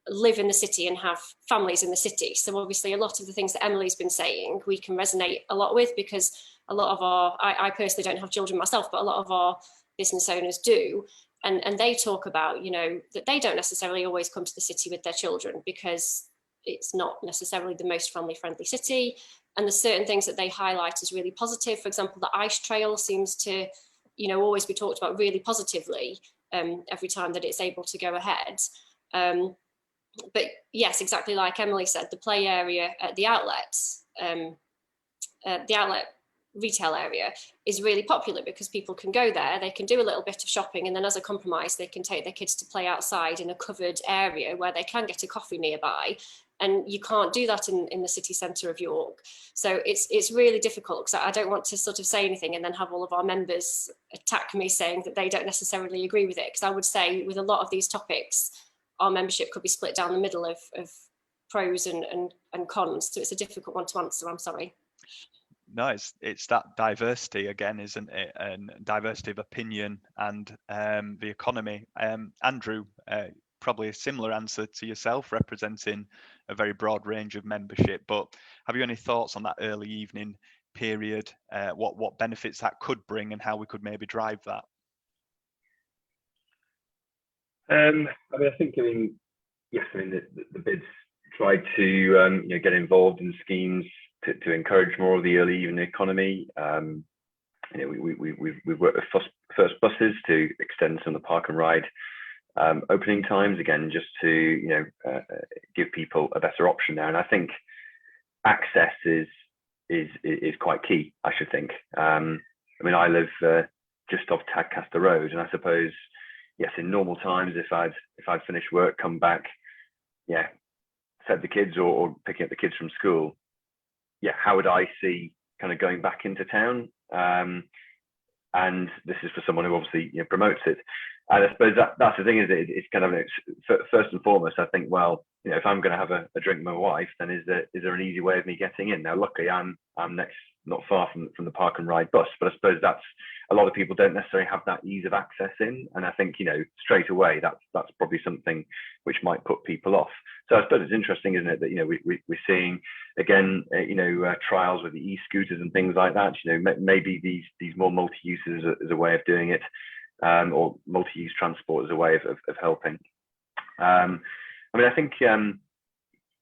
live in the city and have families in the city. So obviously a lot of the things that Emily's been saying, we can resonate a lot with, because a lot of I personally don't have children myself, but a lot of our business owners do. And they talk about, that they don't necessarily always come to the city with their children because it's not necessarily the most family friendly city. And there's certain things that they highlight as really positive. For example, the ice trail seems to, always be talked about really positively every time that it's able to go ahead. But yes, exactly like Emily said, the play area at the outlets, the outlet retail area is really popular because people can go there, they can do a little bit of shopping, and then as a compromise, they can take their kids to play outside in a covered area where they can get a coffee nearby. And you can't do that in the city centre of York. So it's really difficult, because I don't want to sort of say anything and then have all of our members attack me saying that they don't necessarily agree with it. Because I would say with a lot of these topics, our membership could be split down the middle of pros and cons. So it's a difficult one to answer, I'm sorry. No, it's that diversity again, isn't it? And diversity of opinion and the economy. Andrew, probably a similar answer to yourself, representing a very broad range of membership. But have you any thoughts on that early evening period? What benefits that could bring, and how we could maybe drive that? Yes. The bids tried to get involved in schemes to encourage more of the early evening economy. we've worked with first buses to extend some of the park and ride opening times, again, just to give people a better option there. And I think access is quite key, I should think. I mean, I live just off Tadcaster Road, and I suppose, yes, in normal times, if I'd finished work, come back, fed the kids or picking up the kids from school, how would I see kind of going back into town? And this is for someone who obviously promotes it. And I suppose that's the thing, is it's kind of, first and foremost, I think, well, if I'm going to have a drink with my wife, then is there an easy way of me getting in? Now, luckily, I'm next, not far from the park and ride bus, but I suppose that's, a lot of people don't necessarily have that ease of access in. And I think, straight away, that's probably something which might put people off. So I suppose it's interesting, isn't it, that, we're seeing, again, trials with the e-scooters and things like that. Maybe these more multi-uses as a way of doing it, or multi-use transport as a way of helping. I mean, I think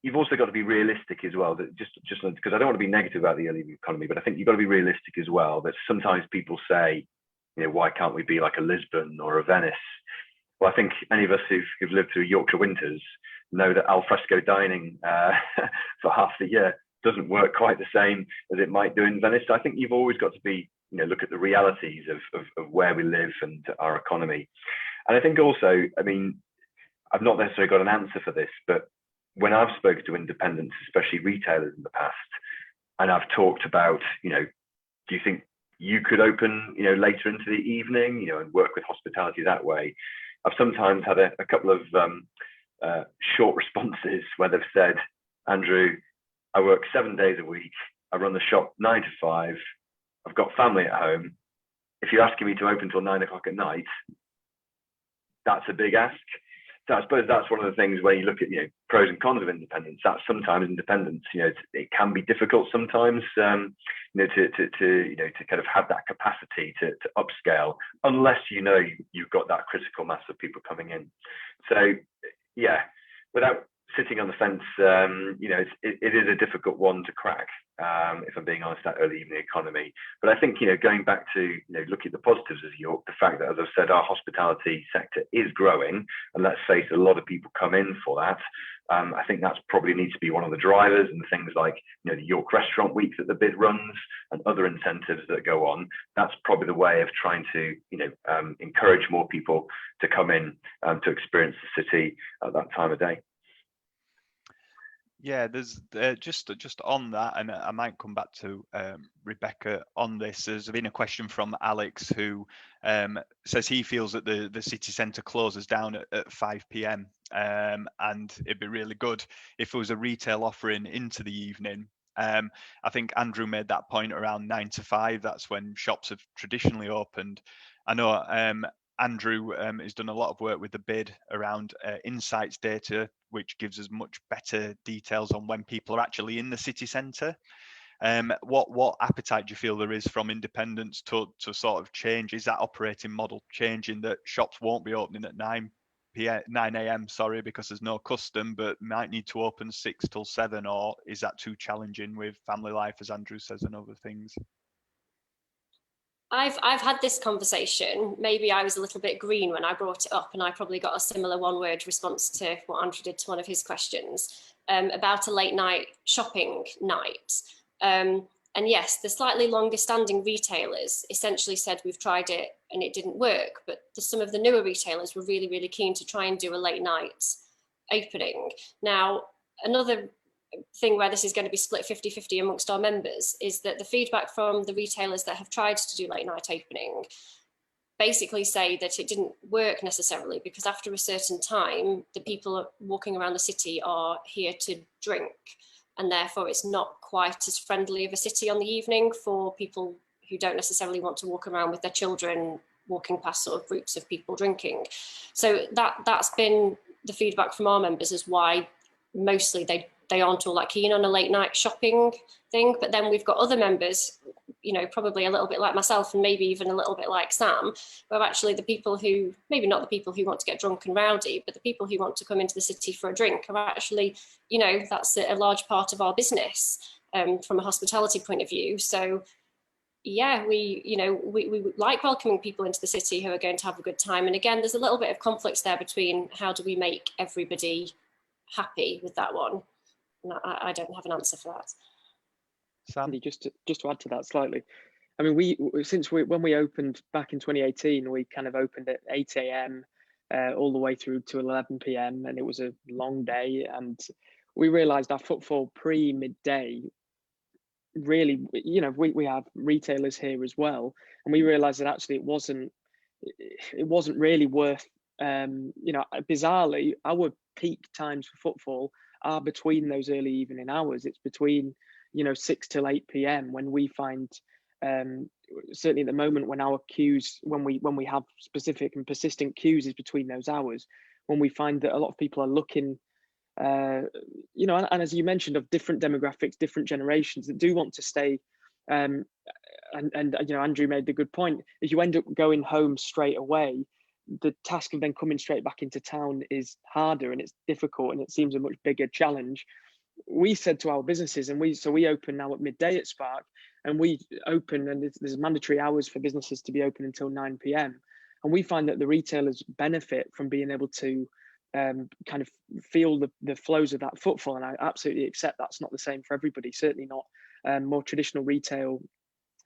you've also got to be realistic as well, that just because I don't want to be negative about the early economy, but I think you've got to be realistic as well, that sometimes people say, why can't we be like a Lisbon or a Venice? Well, I think any of us who've lived through Yorkshire winters know that al fresco dining for half the year doesn't work quite the same as it might do in Venice. So I think you've always got to be, look at the realities of where we live and our economy. And I think also, I mean, I've not necessarily got an answer for this, but when I've spoken to independents, especially retailers in the past, and I've talked about, do you think you could open, later into the evening, and work with hospitality that way? I've sometimes had a couple of short responses where they've said, Andrew, I work 7 days a week. I run the shop 9 to 5. I've got family at home. If you're asking me to open till 9 o'clock at night, that's a big ask. So I suppose that's one of the things where you look at, pros and cons of independence. That sometimes independence, it can be difficult sometimes, to kind of have that capacity to upscale, unless you've got that critical mass of people coming in. So without sitting on the fence, it is a difficult one to crack, if I'm being honest, that early evening economy. But I think, going back to, look at the positives of York, the fact that, as I've said, our hospitality sector is growing, and let's face it, a lot of people come in for that. I think that's probably needs to be one of the drivers, and things like, the York Restaurant Week that the bid runs and other incentives that go on. That's probably the way of trying to, encourage more people to come in to experience the city at that time of day. Yeah, there's just on that, and I might come back to Rebecca on this. There's been a question from Alex, who says he feels that the city centre closes down at 5 p.m. And it'd be really good if there was a retail offering into the evening. I think Andrew made that point around 9 to 5. That's when shops have traditionally opened. I know Andrew has done a lot of work with the bid around insights data, which gives us much better details on when people are actually in the city centre. What appetite do you feel there is from independents to sort of change? Is that operating model changing, that shops won't be opening at 9 a.m. because there's no custom, but might need to open 6 till 7, or is that too challenging with family life, as Andrew says, and other things? I've had this conversation. Maybe I was a little bit green when I brought it up, and I probably got a similar one-word response to what Andrew did to one of his questions about a late night shopping night. And yes, the slightly longer standing retailers essentially said, we've tried it and it didn't work, but some of the newer retailers were really, really keen to try and do a late night opening. Now, another thing where this is going to be split 50-50 amongst our members is that the feedback from the retailers that have tried to do late night opening basically say that it didn't work necessarily, because after a certain time, the people walking around the city are here to drink, and therefore it's not quite as friendly of a city on the evening for people who don't necessarily want to walk around with their children walking past sort of groups of people drinking. So that's been the feedback from our members, is why mostly they aren't all that keen on a late night shopping thing. But then we've got other members, probably a little bit like myself, and maybe even a little bit like Sam, who are actually the people who, maybe not the people who want to get drunk and rowdy, but the people who want to come into the city for a drink are actually, that's a large part of our business from a hospitality point of view. So yeah, we like welcoming people into the city who are going to have a good time. And again, there's a little bit of conflict there between how do we make everybody happy with that one. And I don't have an answer for that. Sam? Just to add to that slightly, I mean, when we opened back in 2018, we kind of opened at 8 a.m. All the way through to 11 p.m. and it was a long day. And we realised our footfall pre-midday, really, we have retailers here as well, and we realised that actually it wasn't really worth. Bizarrely, our peak times for footfall are between those early evening hours. It's between 6 till 8 p.m. when we find, certainly at the moment, when our queues, when we have specific and persistent queues, is between those hours, when we find that a lot of people are looking, and as you mentioned, of different demographics, different generations that do want to stay. And Andrew made the good point. If you end up going home straight away, the task of then coming straight back into town is harder and it's difficult and it seems a much bigger challenge. We said to our businesses, and we open now at midday at Spark, and we open, and there's mandatory hours for businesses to be open until 9 p.m. And we find that the retailers benefit from being able to kind of feel the flows of that footfall. And I absolutely accept that's not the same for everybody, certainly not more traditional retail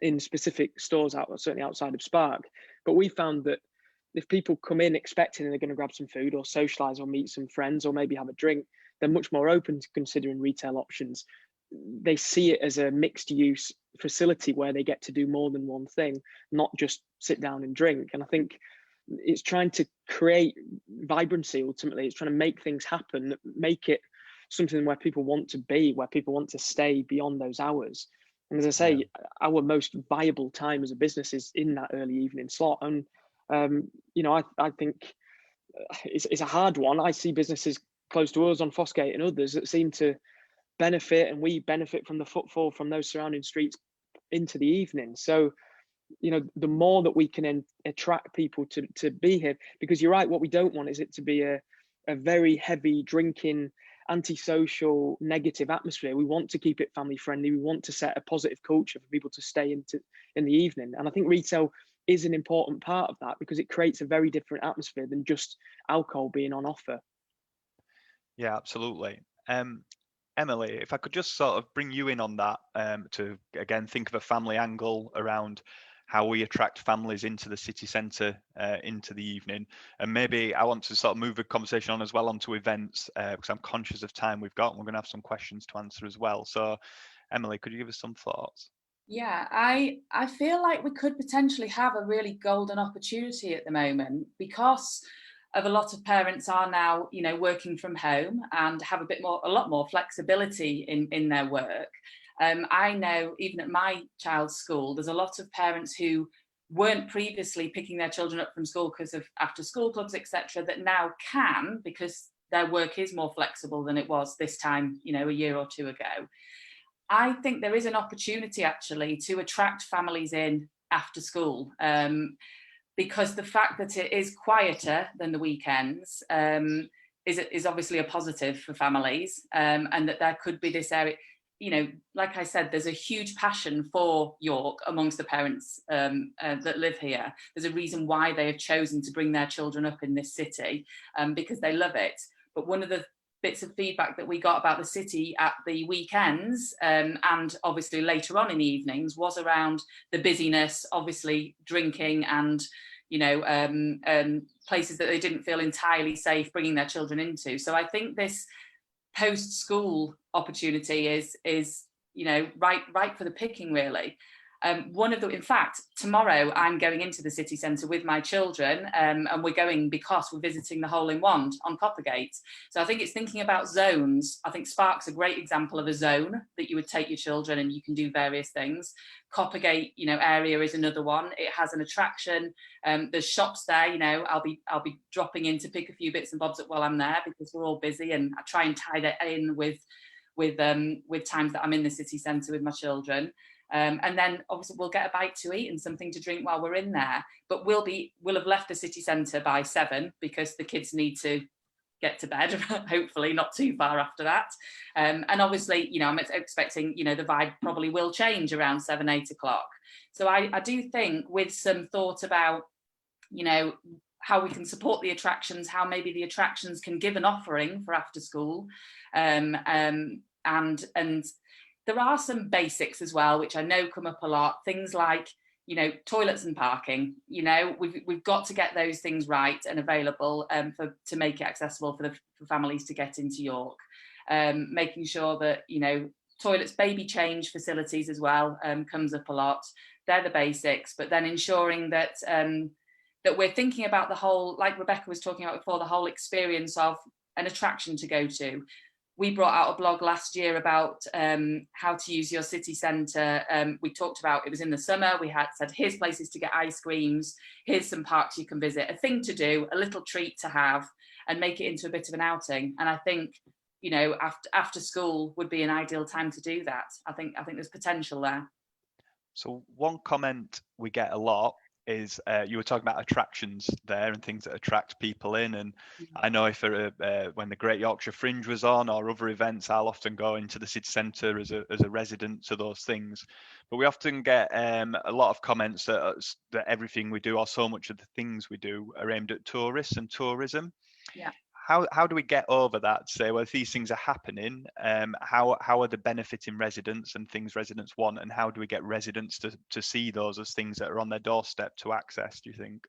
in specific stores certainly outside of Spark. But we found that if people come in expecting they're going to grab some food or socialize or meet some friends or maybe have a drink, they're much more open to considering retail options. They see it as a mixed use facility where they get to do more than one thing, not just sit down and drink. And I think it's trying to create vibrancy. Ultimately, it's trying to make things happen, make it something where people want to be, where people want to stay beyond those hours. And as I say, our most viable time as a business is in that early evening slot. And I think it's a hard one. I see businesses close to us on Fossgate and others that seem to benefit, and we benefit from the footfall from those surrounding streets into the evening. So, the more that we can attract people to be here, because you're right, what we don't want is it to be a very heavy drinking, antisocial, negative atmosphere. We want to keep it family friendly. We want to set a positive culture for people to stay in the evening. And I think retail is an important part of that because it creates a very different atmosphere than just alcohol being on offer. Yeah, absolutely. Emily, if I could just sort of bring you in on that, to again think of a family angle around how we attract families into the city centre into the evening, and maybe I want to sort of move the conversation on as well onto events because I'm conscious of time we've got, and we're going to have some questions to answer as well. So, Emily, could you give us some thoughts? Yeah, I feel like we could potentially have a really golden opportunity at the moment because of a lot of parents are now, working from home and have a lot more flexibility in their work. I know even at my child's school, there's a lot of parents who weren't previously picking their children up from school because of after school clubs, etc., that now can because their work is more flexible than it was this time, a year or two ago. I think there is an opportunity actually to attract families in after school because the fact that it is quieter than the weekends is obviously a positive for families, and that there could be this area. Like I said, there's a huge passion for York amongst the parents that live here. There's a reason why they have chosen to bring their children up in this city because they love it. But one of the bits of feedback that we got about the city at the weekends and obviously later on in the evenings was around the busyness, obviously drinking and places that they didn't feel entirely safe bringing their children into. So I think this post-school opportunity is right for the picking, really. In fact, tomorrow I'm going into the city centre with my children, and we're going because we're visiting the Hole in Wand on Coppergate. So I think it's thinking about zones. I think Spark's a great example of a zone that you would take your children and you can do various things. Coppergate, area is another one. It has an attraction. There's shops there. I'll be dropping in to pick a few bits and bobs up while I'm there because we're all busy, and I try and tie that in with times that I'm in the city centre with my children. And then obviously we'll get a bite to eat and something to drink while we're in there. But we'll have left the city centre by 7 because the kids need to get to bed, hopefully not too far after that. And obviously, you know, I'm expecting, you know, the vibe probably will change around 7-8 o'clock. So I do think with some thought about, you know, how we can support the attractions, how maybe the attractions can give an offering for after school, and there are some basics as well, which I know come up a lot. Things like, you know, toilets and parking. You know, we've got to get those things right and available to make it accessible for families to get into York. Making sure that, you know, toilets, baby change facilities as well comes up a lot. They're the basics, but then ensuring that that we're thinking about the whole, like Rebecca was talking about before, the whole experience of an attraction to go to. We brought out a blog last year about how to use your city centre. We talked about, it was in the summer, we had said, here's places to get ice creams, here's some parks you can visit, a thing to do, a little treat to have, and make it into a bit of an outing. And I think, you know, after school would be an ideal time to do that. I think there's potential there. So one comment we get a lot is you were talking about attractions there and things that attract people in, and I know if when the Great Yorkshire Fringe was on or other events, I'll often go into the city centre as a resident to those things, but we often get a lot of comments that everything we do or so much of the things we do are aimed at tourists and tourism. Yeah. How do we get over that? Say, well, if these things are happening, how are they benefiting residents and things residents want, and how do we get residents to see those as things that are on their doorstep to access, do you think?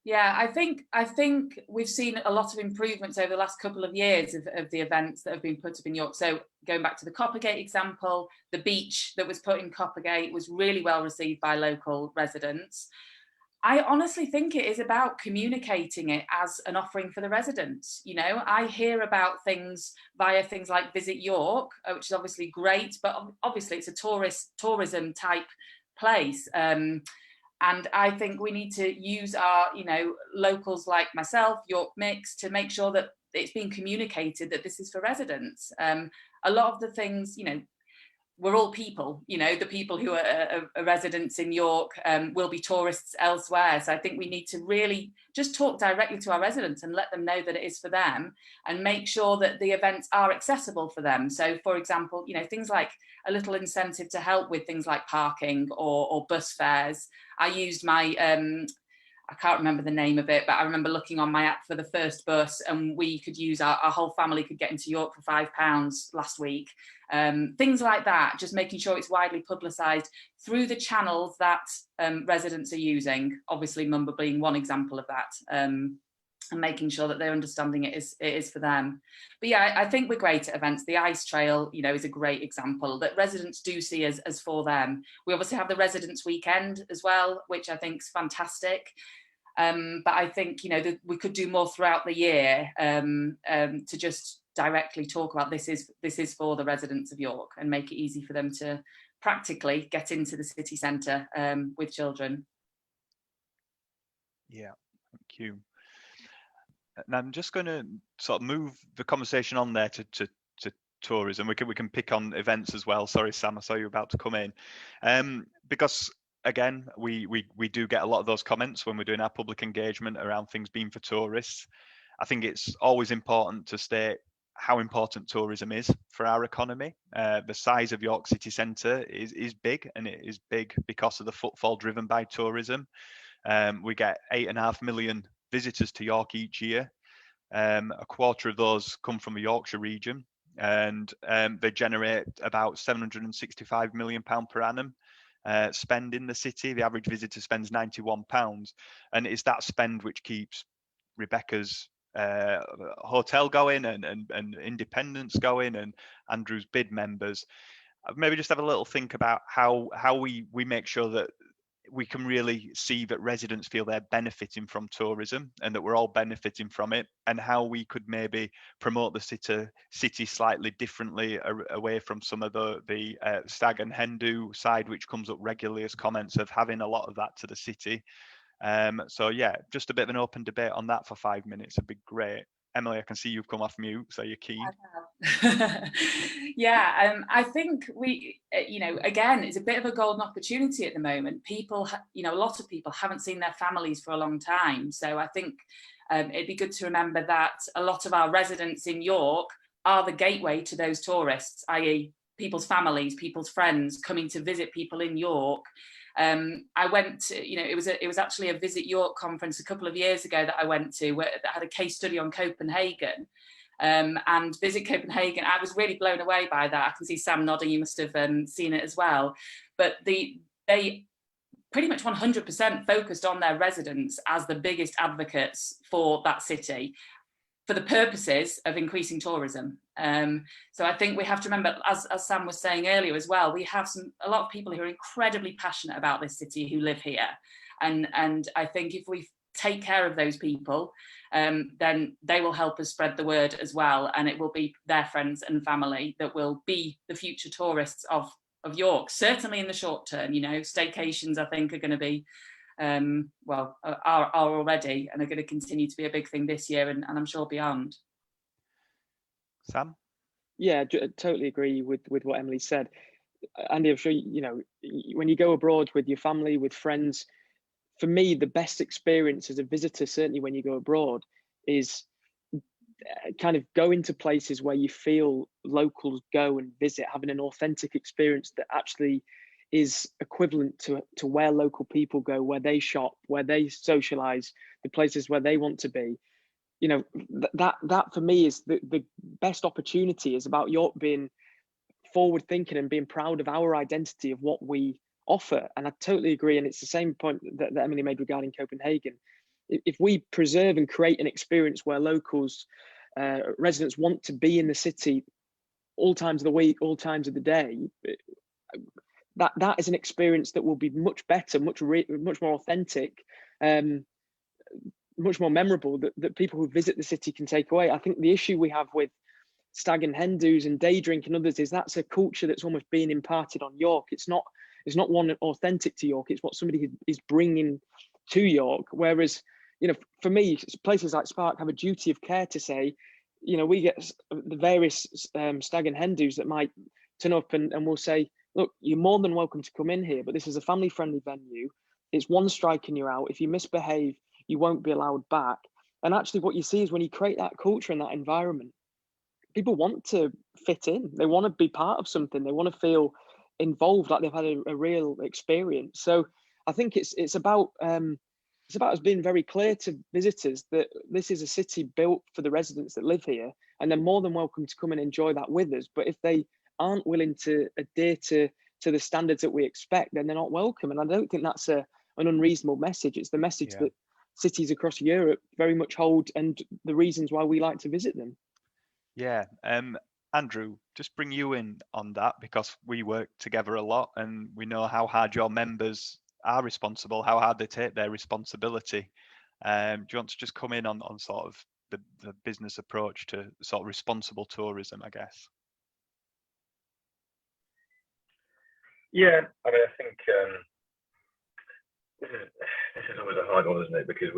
Yeah, I think we've seen a lot of improvements over the last couple of years of the events that have been put up in York. So going back to the Coppergate example, the beach that was put in Coppergate was really well received by local residents. I honestly think it is about communicating it as an offering for the residents. You know, I hear about things via things like Visit York, which is obviously great, but obviously it's a tourism type place. And I think we need to use our, you know, locals like myself, York Mix, to make sure that it's being communicated that this is for residents. A lot of the things, you know, we're all people, you know, the people who are residents in York will be tourists elsewhere. So I think we need to really just talk directly to our residents and let them know that it is for them, and make sure that the events are accessible for them. So, for example, you know, things like a little incentive to help with things like parking or bus fares. I used my, I can't remember the name of it, but I remember looking on my app for the first bus, and we could use our whole family could get into York for £5 last week. Things like that, just making sure it's widely publicised through the channels that residents are using. Obviously, Mumbler being one example of that, and making sure that they're understanding it is for them. But yeah, I think we're great at events. The Ice Trail, you know, is a great example that residents do see as for them. We obviously have the Residents' Weekend as well, which I think is fantastic. But I think, you know, that we could do more throughout the year to just directly talk about this is for the residents of York, and make it easy for them to practically get into the city centre with children. Yeah, thank you. And I'm just going to sort of move the conversation on there to tourism. We can pick on events as well. Sorry, Sam, I saw you about to come in. Because again, we do get a lot of those comments when we're doing our public engagement around things being for tourists. I think it's always important to state how important tourism is for our economy. The size of York City Centre is big, and it is big because of the footfall driven by tourism. We get 8.5 million visitors to York each year. A quarter of those come from the Yorkshire region, and they generate about £765 million per annum spend in the city. The average visitor spends £91, and it's that spend which keeps Rebecca's hotel going and Independence going, and Andrew's bid members. Maybe just have a little think about how we make sure that we can really see that residents feel they're benefiting from tourism, and that we're all benefiting from it, and how we could maybe promote the city slightly differently away from some of the stag and hen do side, which comes up regularly as comments of having a lot of that to the city. So yeah, just a bit of an open debate on that for 5 minutes would be great. Emily, I can see you've come off mute, so you're keen. Yeah, I think we, you know, again, it's a bit of a golden opportunity at the moment. People, you know, a lot of people haven't seen their families for a long time. So I think it'd be good to remember that a lot of our residents in York are the gateway to those tourists, i.e. people's families, people's friends coming to visit people in York. I went to, it was actually a Visit York conference a couple of years ago that I went to, that had a case study on Copenhagen. And Visit Copenhagen, I was really blown away by that. I can see Sam nodding, you must have seen it as well. But they pretty much 100% focused on their residents as the biggest advocates for that city, for the purposes of increasing tourism. So I think we have to remember, as Sam was saying earlier as well, we have a lot of people who are incredibly passionate about this city who live here. And I think if we take care of those people, then they will help us spread the word as well. And it will be their friends and family that will be the future tourists of York, certainly in the short term. Staycations, I think, are going to be, are already and are going to continue to be a big thing this year and I'm sure beyond. Sam? Yeah, totally agree with what Emily said. Andy, I'm sure, when you go abroad with your family, with friends, for me, the best experience as a visitor, certainly when you go abroad, is kind of going to places where you feel locals go and visit, having an authentic experience that actually is equivalent to where local people go, where they shop, where they socialize, the places where they want to be. That for me is the best opportunity, is about York being forward thinking and being proud of our identity of what we offer. And I totally agree. And it's the same point that Emily made regarding Copenhagen. If we preserve and create an experience where locals, residents want to be in the city all times of the week, all times of the day, that is an experience that will be much better, much more authentic, much more memorable, that people who visit the city can take away. I think the issue we have with stag and hen do's and day drink and others is that's a culture that's almost being imparted on York. It's not one authentic to York. It's what somebody is bringing to York. Whereas, for me, places like Spark have a duty of care to say, we get the various stag and hen do's that might turn up and we'll say, look, you're more than welcome to come in here, but this is a family-friendly venue. It's one strike and you're out. If you misbehave, you won't be allowed back. And actually what you see is when you create that culture and that environment, people want to fit in. They want to be part of something. They want to feel involved, like they've had a real experience. So I think it's about us being very clear to visitors that this is a city built for the residents that live here, and they're more than welcome to come and enjoy that with us. But if they aren't willing to adhere to the standards that we expect, then they're not welcome. And I don't think that's an unreasonable message. It's the message that cities across Europe very much hold, and the reasons why we like to visit them. Yeah, Andrew, just bring you in on that, because we work together a lot and we know how hard your members are responsible, how hard they take their responsibility. Do you want to just come in on sort of the business approach to sort of responsible tourism, I guess? Yeah, I mean, I think this is always a hard one, isn't it? Because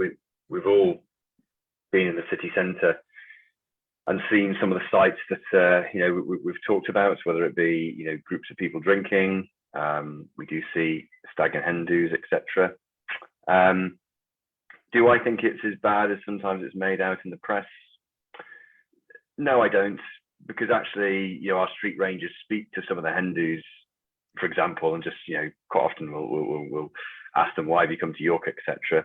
we've all been in the city centre and seen some of the sites that we've talked about, whether it be groups of people drinking. We do see stag and hen do's, etc. Do I think it's as bad as sometimes it's made out in the press? No, I don't, because actually, our street rangers speak to some of the hen do's, for example, and just quite often we'll ask them, why have you come to York, etc.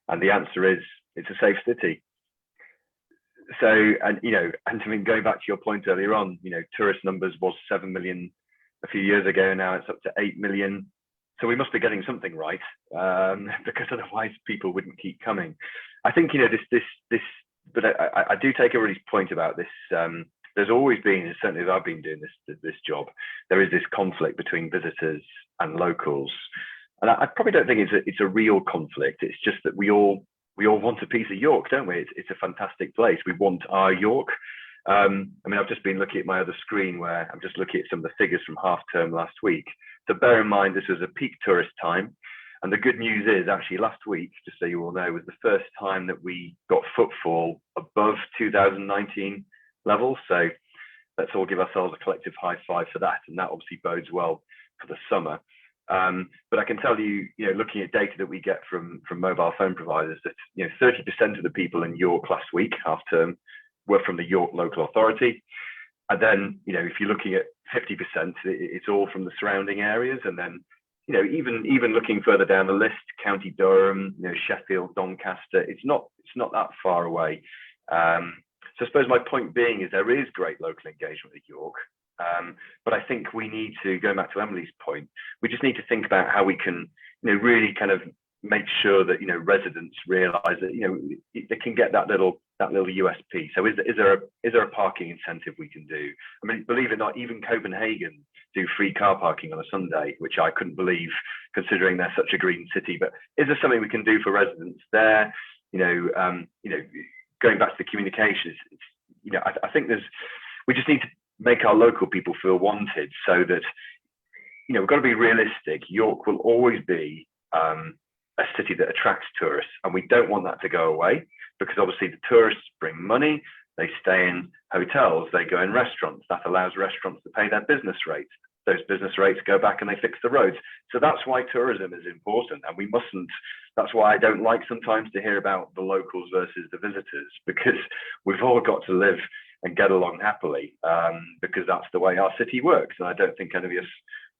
And the answer is, it's a safe city. So, and I mean, going back to your point earlier on, tourist numbers was 7 million a few years ago. Now it's up to 8 million. So we must be getting something right, because otherwise people wouldn't keep coming. I think this. But I do take everybody's point about this. There's always been, and certainly as I've been doing this job, there is this conflict between visitors and locals, and I probably don't think it's a real conflict. It's just that we all want a piece of York, don't we? It's a fantastic place. We want our York. I mean, I've just been looking at my other screen where I'm just looking at some of the figures from half term last week. So bear in mind, this was a peak tourist time. And the good news is actually last week, just so you all know, was the first time that we got footfall above 2019 levels. So let's all give ourselves a collective high five for that. And that obviously bodes well for the summer. But I can tell you, looking at data that we get from mobile phone providers, that 30% of the people in York last week, half term, were from the York local authority. And then, if you're looking at 50%, it's all from the surrounding areas. And then, even looking further down the list, County Durham, Sheffield, Doncaster, it's not that far away. So I suppose my point being is there is great local engagement at York. But I think we need to, go back to Emily's point, we just need to think about how we can, really kind of make sure that, residents realise that, they can get that little USP. So is there a parking incentive we can do? I mean, believe it or not, even Copenhagen do free car parking on a Sunday, which I couldn't believe considering they're such a green city. But is there something we can do for residents there? Going back to the communications, I think we just need to make our local people feel wanted, so that we've got to be realistic. York will always be a city that attracts tourists, and we don't want that to go away, because obviously the tourists bring money, they stay in hotels, they go in restaurants. That allows restaurants to pay their business rates. Those business rates go back and they fix the roads. So that's why tourism is important, and we mustn't. That's why I don't like sometimes to hear about the locals versus the visitors, because we've all got to live and get along happily, because that's the way our city works, and I don't think any of us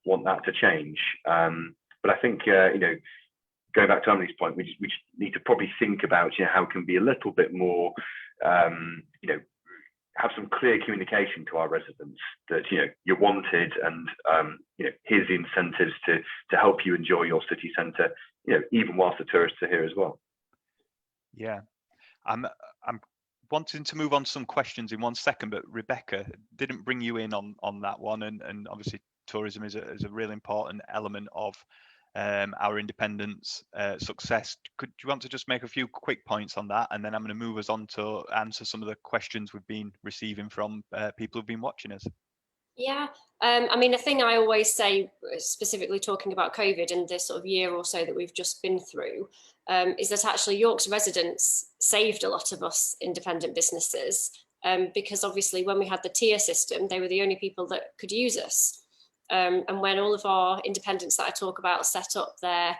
want that to change. But I think going back to Emily's point, we just need to probably think about how it can be a little bit more, have some clear communication to our residents that you're wanted, and here's the incentives to help you enjoy your city centre, even whilst the tourists are here as well. Yeah, I'm wanting to move on to some questions in 1 second, but Rebecca, didn't bring you in on that one, and obviously tourism is a really important element of our independence success. Do you want to just make a few quick points on that, and then I'm going to move us on to answer some of the questions we've been receiving from people who've been watching us? Yeah, I mean, a thing I always say, specifically talking about COVID and this sort of year or so that we've just been through, is that actually York's residents saved a lot of us independent businesses, because obviously when we had the tier system, they were the only people that could use us. And when all of our independents that I talk about set up their,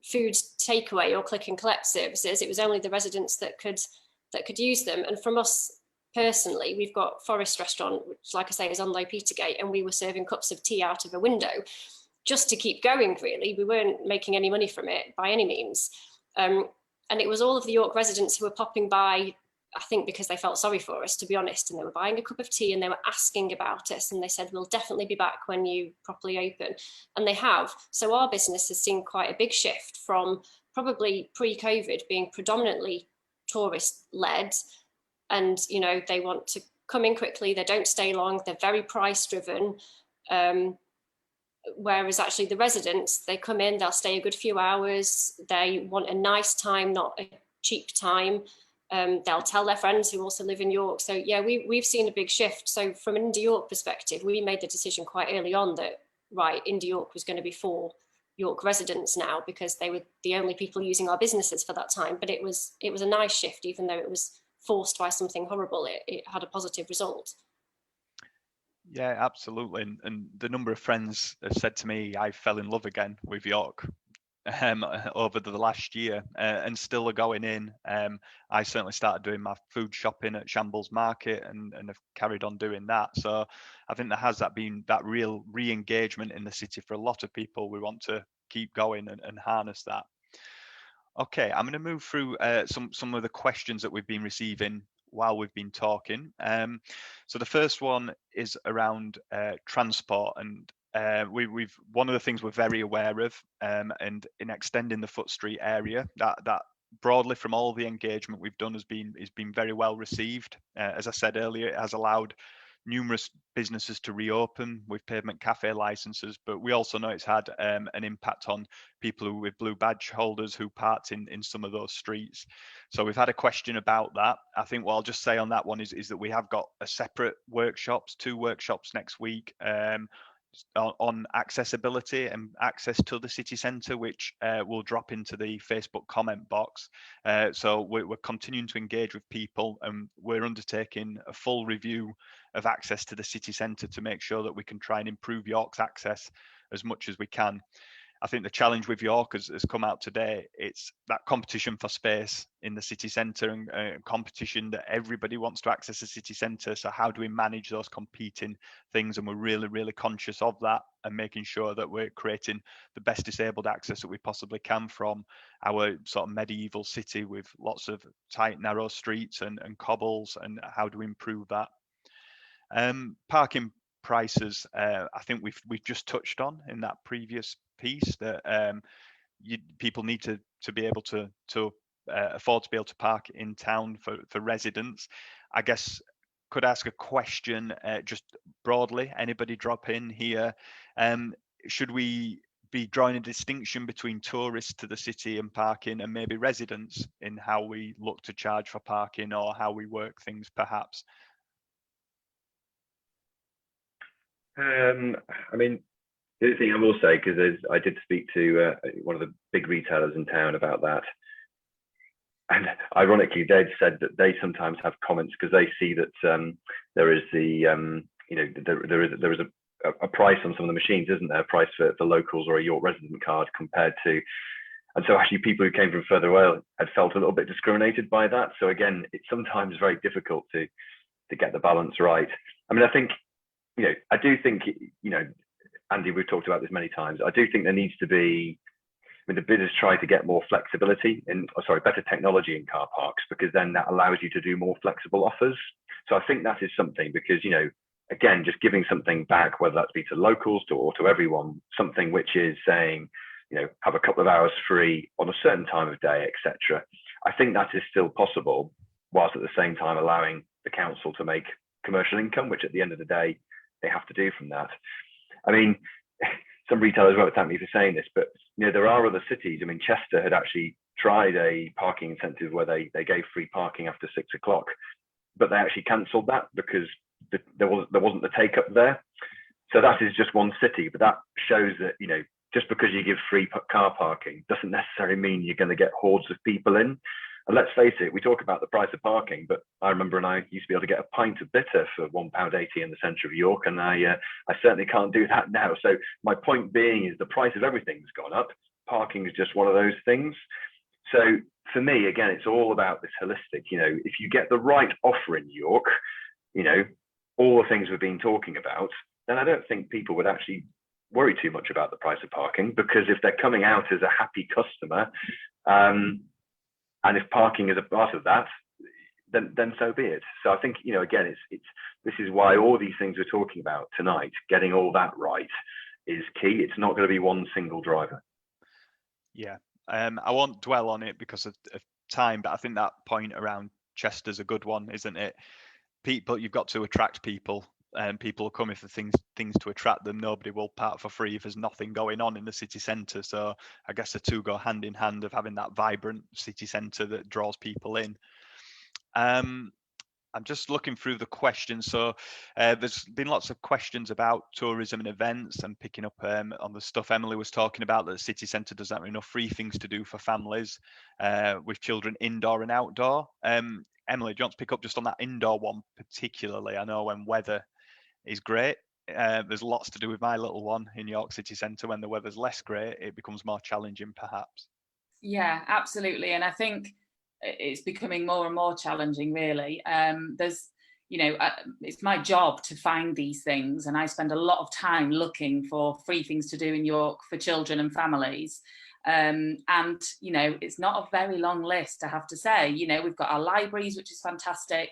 food takeaway or click and collect services, it was only the residents that could use them. And from us personally, we've got Forest Restaurant, which, like I say, is on Low Petergate, and we were serving cups of tea out of a window just to keep going, really. We weren't making any money from it by any means. And it was all of the York residents who were popping by, I think because they felt sorry for us, to be honest, and they were buying a cup of tea and they were asking about us, and they said, we'll definitely be back when you properly open. And they have. So our business has seen quite a big shift from probably pre-COVID being predominantly tourist-led, and they want to come in quickly, they don't stay long, they're very price-driven. Whereas actually the residents, they come in, they'll stay a good few hours, they want a nice time, not a cheap time. They'll tell their friends who also live in York. So yeah, we've seen a big shift. So from an Indie York perspective, we made the decision quite early on that, right, Indie York was going to be for York residents now, because they were the only people using our businesses for that time. But it was a nice shift, even though it was forced by something horrible. It had a positive result. Yeah, absolutely. And the number of friends have said to me, I fell in love again with York over the last year, and still are going in. I certainly started doing my food shopping at Shambles Market, and have carried on doing that. So I think there has been that real re-engagement in the city for a lot of people. We want to keep going and harness that. Okay, I'm going to move through some of the questions that we've been receiving while we've been talking. So the first one is around transport, and we've one of the things we're very aware of, and in extending the Foot Street area, that broadly from all the engagement we've done has been very well received. As I said earlier, it has allowed numerous businesses to reopen with pavement cafe licenses, but we also know it's had an impact on people with blue badge holders who parked in some of those streets. So we've had a question about that. I think what I'll just say on that one is that we have got a separate two workshops next week on accessibility and access to the city centre, which will drop into the Facebook comment box. So we're continuing to engage with people, and we're undertaking a full review of access to the city centre to make sure that we can try and improve York's access as much as we can. I think the challenge with York has come out today. It's that competition for space in the city centre, and competition that everybody wants to access the city centre. So how do we manage those competing things? And we're really, really conscious of that, and making sure that we're creating the best disabled access that we possibly can from our sort of medieval city with lots of tight, narrow streets and cobbles, and how do we improve that? Parking prices, I think we've just touched on in that previous piece, that people need to be able to afford to be able to park in town for residents. I guess could ask a question just broadly. Anybody drop in here? Should we be drawing a distinction between tourists to the city and parking, and maybe residents, in how we look to charge for parking, or how we work things perhaps? I mean, the other thing I will say, because I did speak to one of the big retailers in town about that, and ironically, they'd said that they sometimes have comments because they see that there is the there is a price on some of the machines, isn't there? A price for locals or a York resident card compared to, and so actually people who came from further away had felt a little bit discriminated by that. So again, it's sometimes very difficult to get the balance right. I mean, I think, I do think, Andy, we've talked about this many times. I do think there needs to be, the business try to get more flexibility better technology in car parks, because then that allows you to do more flexible offers. So I think that is something, because, again, just giving something back, whether that be to locals or to everyone, something which is saying, have a couple of hours free on a certain time of day, etc. I think that is still possible, whilst at the same time allowing the council to make commercial income, which at the end of the day, they have to do from that. I mean, some retailers won't thank me for saying this, but there are other cities. I mean, Chester had actually tried a parking incentive where they gave free parking after 6 o'clock, but they actually cancelled that because there wasn't the take up there. So that is just one city, but that shows that just because you give free car parking doesn't necessarily mean you're going to get hordes of people in. And let's face it, we talk about the price of parking, but I remember when I used to be able to get a pint of bitter for £1.80 in the centre of York, and I certainly can't do that now. So my point being is the price of everything's gone up. Parking is just one of those things. So for me, again, it's all about this holistic, if you get the right offer in York, all the things we've been talking about, then I don't think people would actually worry too much about the price of parking, because if they're coming out as a happy customer, and if parking is a part of that, then so be it. So I think, again, this is why all these things we're talking about tonight, getting all that right is key. It's not going to be one single driver. Yeah. I won't dwell on it because of time, but I think that point around Chester's a good one, isn't it? People, you've got to attract people, and people will come if the things to attract them. Nobody will park for free if there's nothing going on in the city centre. So I guess the two go hand in hand, of having that vibrant city centre that draws people in. I'm just looking through the questions. So there's been lots of questions about tourism and events, and picking up on the stuff Emily was talking about, that the city centre doesn't have enough free things to do for families with children, indoor and outdoor. Emily, do you want to pick up just on that indoor one particularly? I know when weather is great, there's lots to do with my little one in York City Centre. When the weather's less great, it becomes more challenging perhaps. Yeah, absolutely. And I think it's becoming more and more challenging, really. There's, it's my job to find these things, and I spend a lot of time looking for free things to do in York for children and families. And, it's not a very long list, I have to say. We've got our libraries, which is fantastic.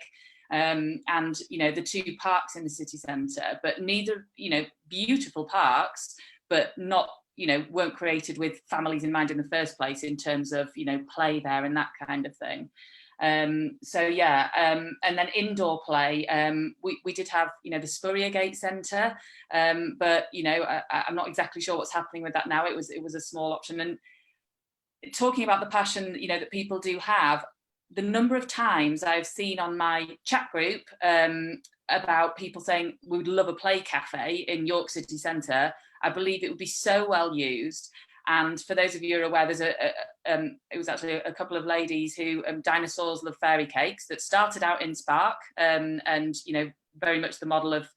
And, the two parks in the city centre, but neither, beautiful parks, but not, weren't created with families in mind in the first place, in terms of, play there and that kind of thing. And then indoor play, we did have, the Spurrier Gate Centre, but, I'm not exactly sure what's happening with that now. It was a small option. And talking about the passion, that people do have, the number of times I've seen on my chat group about people saying we would love a play cafe in York City Centre, I believe it would be so well used. And for those of you who are aware, there's it was actually a couple of ladies who Dinosaurs Love Fairy Cakes, that started out in Spark, and very much the model of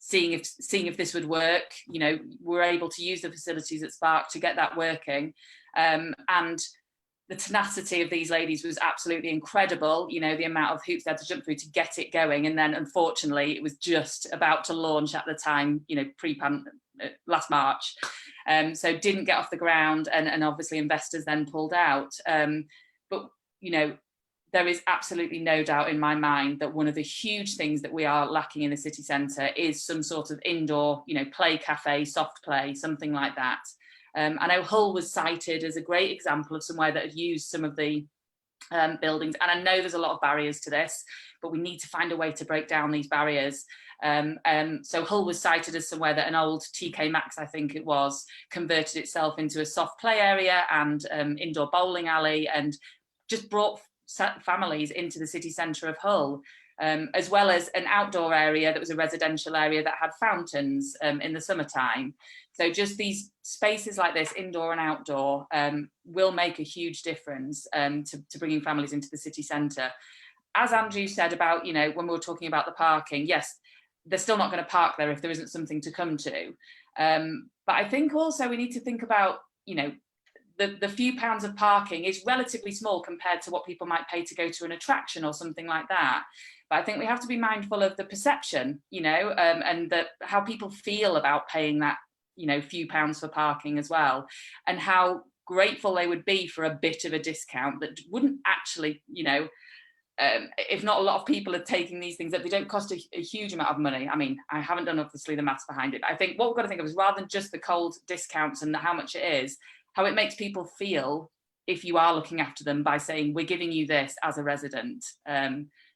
seeing if this would work. You know, we're able to use the facilities at Spark to get that working, and the tenacity of these ladies was absolutely incredible. You know, the amount of hoops they had to jump through to get it going, and then unfortunately it was just about to launch at the time, you know, last March, so didn't get off the ground, and obviously investors then pulled out. But you know, there is absolutely no doubt in my mind that one of the huge things that we are lacking in the city centre is some sort of indoor, you know, play cafe, soft play, something like that. I know Hull was cited as a great example of somewhere that had used some of the buildings, and I know there's a lot of barriers to this, but we need to find a way to break down these barriers. So Hull was cited as somewhere that an old TK Maxx, I think it was, converted itself into a soft play area and indoor bowling alley, and just brought families into the city centre of Hull, as well as an outdoor area that was a residential area that had fountains in the summertime. So just these spaces like this, indoor and outdoor, will make a huge difference to bringing families into the city centre. As Andrew said about, you know, when we were talking about the parking, yes, they're still not going to park there if there isn't something to come to. But I think also we need to think about, you know, the few pounds of parking is relatively small compared to what people might pay to go to an attraction or something like that. But I think we have to be mindful of the perception, you know, and how people feel about paying that, you know, few pounds for parking as well, and how grateful they would be for a bit of a discount that wouldn't actually, you know, if not a lot of people are taking these things up, they don't cost a huge amount of money. I mean, I haven't done obviously the maths behind it, but I think what we've got to think of is, rather than just the cold discounts and how much it is, how it makes people feel if you are looking after them by saying, we're giving you this as a resident.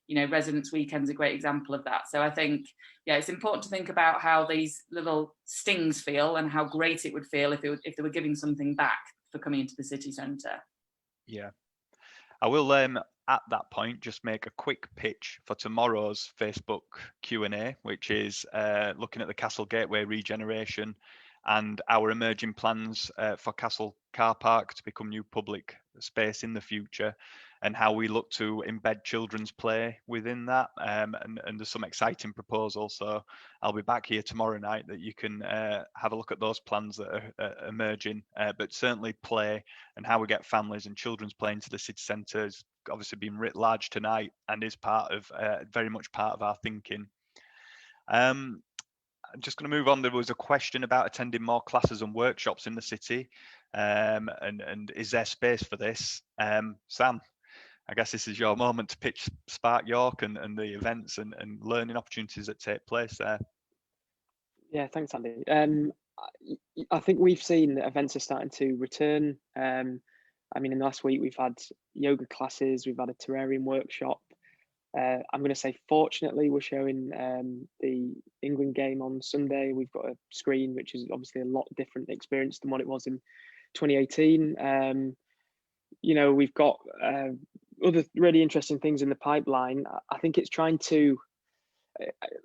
You know, Residents' Weekend's a great example of that. So I think, yeah, it's important to think about how these little stings feel and how great it would feel if they were giving something back for coming into the city centre. Yeah. I will, at that point, just make a quick pitch for tomorrow's Facebook Q&A, which is looking at the Castle Gateway regeneration and our emerging plans for Castle Car Park to become new public space in the future, and how we look to embed children's play within that. And there's some exciting proposals. So I'll be back here tomorrow night that you can have a look at those plans that are emerging. But certainly play and how we get families and children's play into the city centre has obviously been writ large tonight and is part of very much part of our thinking. I'm just going to move on. There was a question about attending more classes and workshops in the city, and is there space for this? Sam, I guess this is your moment to pitch Spark York and the events and learning opportunities that take place there. Yeah, thanks, Andy. I think we've seen that events are starting to return. I mean, in the last week, we've had yoga classes, we've had a terrarium workshop. I'm going to say, fortunately, we're showing the England game on Sunday. We've got a screen, which is obviously a lot different experience than what it was in 2018. You know, we've got other really interesting things in the pipeline. I think it's trying to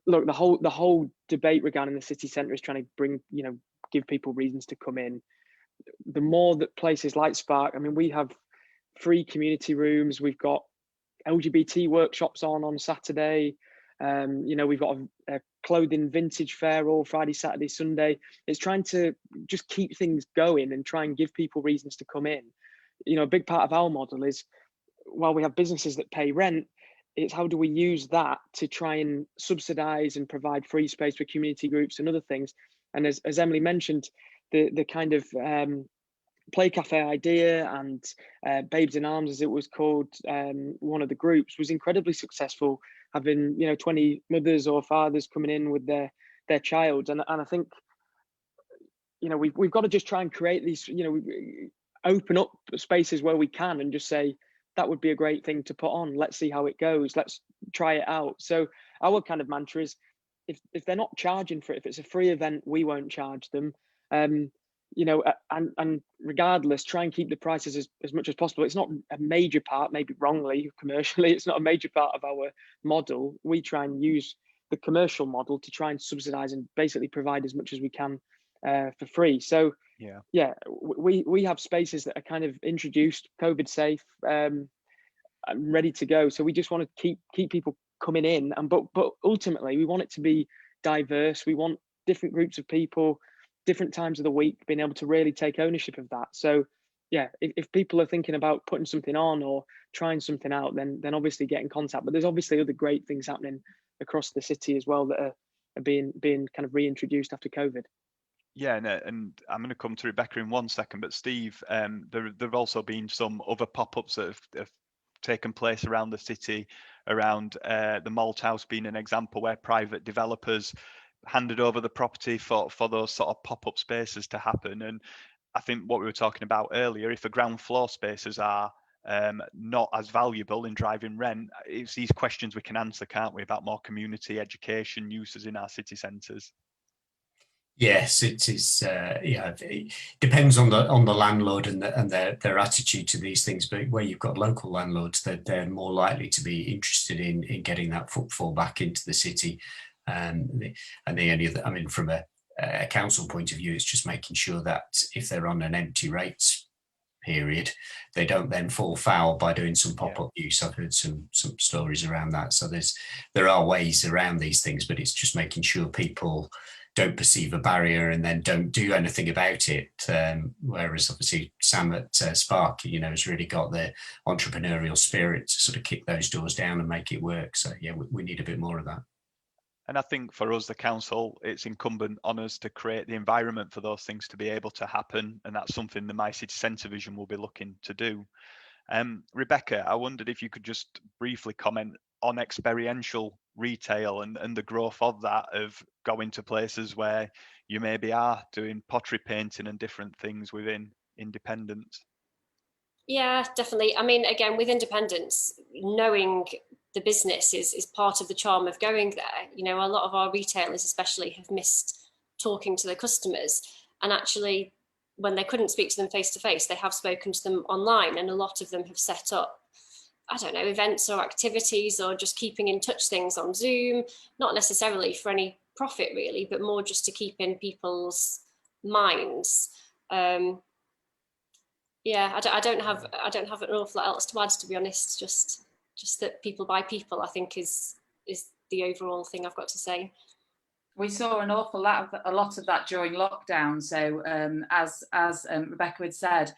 look, the whole debate regarding the city centre is trying to bring, you know, give people reasons to come in. The more that places like Spark, I mean, we have free community rooms, we've got LGBT workshops on Saturday. You know, we've got a clothing vintage fair all Friday, Saturday, Sunday. It's trying to just keep things going and try and give people reasons to come in. You know, a big part of our model is, while we have businesses that pay rent, it's how do we use that to try and subsidize and provide free space for community groups and other things. And as Emily mentioned, the kind of play cafe idea and Babes in Arms, as it was called, one of the groups, was incredibly successful, having, you know, 20 mothers or fathers coming in with their child. And I think, you know, we've got to just try and create these, you know, open up spaces where we can and just say, that would be a great thing to put on. Let's see how it goes. Let's try it out. So our kind of mantra is, if they're not charging for it, if it's a free event, we won't charge them. You know, and regardless, try and keep the prices as much as possible. It's not a major part, maybe wrongly, commercially, it's not a major part of our model. We try and use the commercial model to try and subsidize and basically provide as much as we can for free. So yeah, we have spaces that are kind of introduced, COVID safe, and ready to go. So we just want to keep people coming in, and but ultimately we want it to be diverse. We want different groups of people, different times of the week, being able to really take ownership of that. So yeah, if people are thinking about putting something on or trying something out, then obviously get in contact. But there's obviously other great things happening across the city as well that are being kind of reintroduced after COVID. Yeah, and I'm going to come to Rebecca in 1 second, but Steve, there have also been some other pop-ups that have taken place around the city, around the Malt House being an example where private developers handed over the property for those sort of pop-up spaces to happen. And I think what we were talking about earlier, if the ground floor spaces are not as valuable in driving rent, it's these questions we can answer, can't we, about more community education uses in our city centres? Yes, it is. Yeah, it depends on the landlord and their attitude to these things. But where you've got local landlords, they're more likely to be interested in getting that footfall back into the city. And the only other, I mean, from a council point of view, it's just making sure that if they're on an empty rates period, they don't then fall foul by doing some pop-up use. I've heard some stories around that. So there are ways around these things, but it's just making sure people don't perceive a barrier and then don't do anything about it. Whereas obviously Sam at Spark, has really got the entrepreneurial spirit to sort of kick those doors down and make it work. So yeah, we need a bit more of that. And I think for us, the council, it's incumbent on us to create the environment for those things to be able to happen. And that's something the My City Centre vision will be looking to do. Rebecca, I wondered if you could just briefly comment on experiential retail and the growth of that, of going to places where you maybe are doing pottery painting and different things within independence. Yeah, definitely. I mean, again, with independence, knowing the business is part of the charm of going there. A lot of our retailers especially have missed talking to their customers, and actually when they couldn't speak to them face to face, they have spoken to them online, and a lot of them have set up, I don't know, events or activities or just keeping in touch things on Zoom, not necessarily for any profit really, but more just to keep in people's minds. Yeah, I don't have an awful lot else to add, to be honest. Just that people by people, I think, is the overall thing I've got to say. We saw an awful lot of that during lockdown. So as Rebecca had said,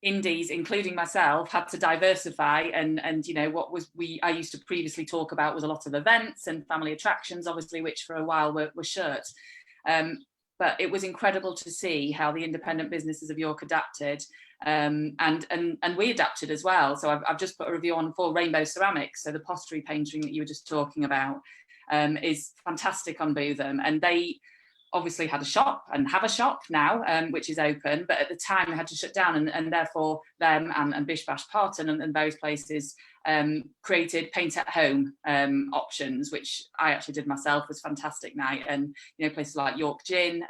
indies, including myself, had to diversify, and what I used to previously talk about was a lot of events and family attractions, obviously, which for a while were shut. But it was incredible to see how the independent businesses of York adapted, and we adapted as well. So I've just put a review on for Rainbow Ceramics. So the pottery painting that you were just talking about is fantastic on Bootham, and they obviously had a shop and have a shop now, which is open, but at the time they had to shut down, and therefore them and Bish Bash Parton and various places created paint at home options, which I actually did myself. Was fantastic night. And places like York Gin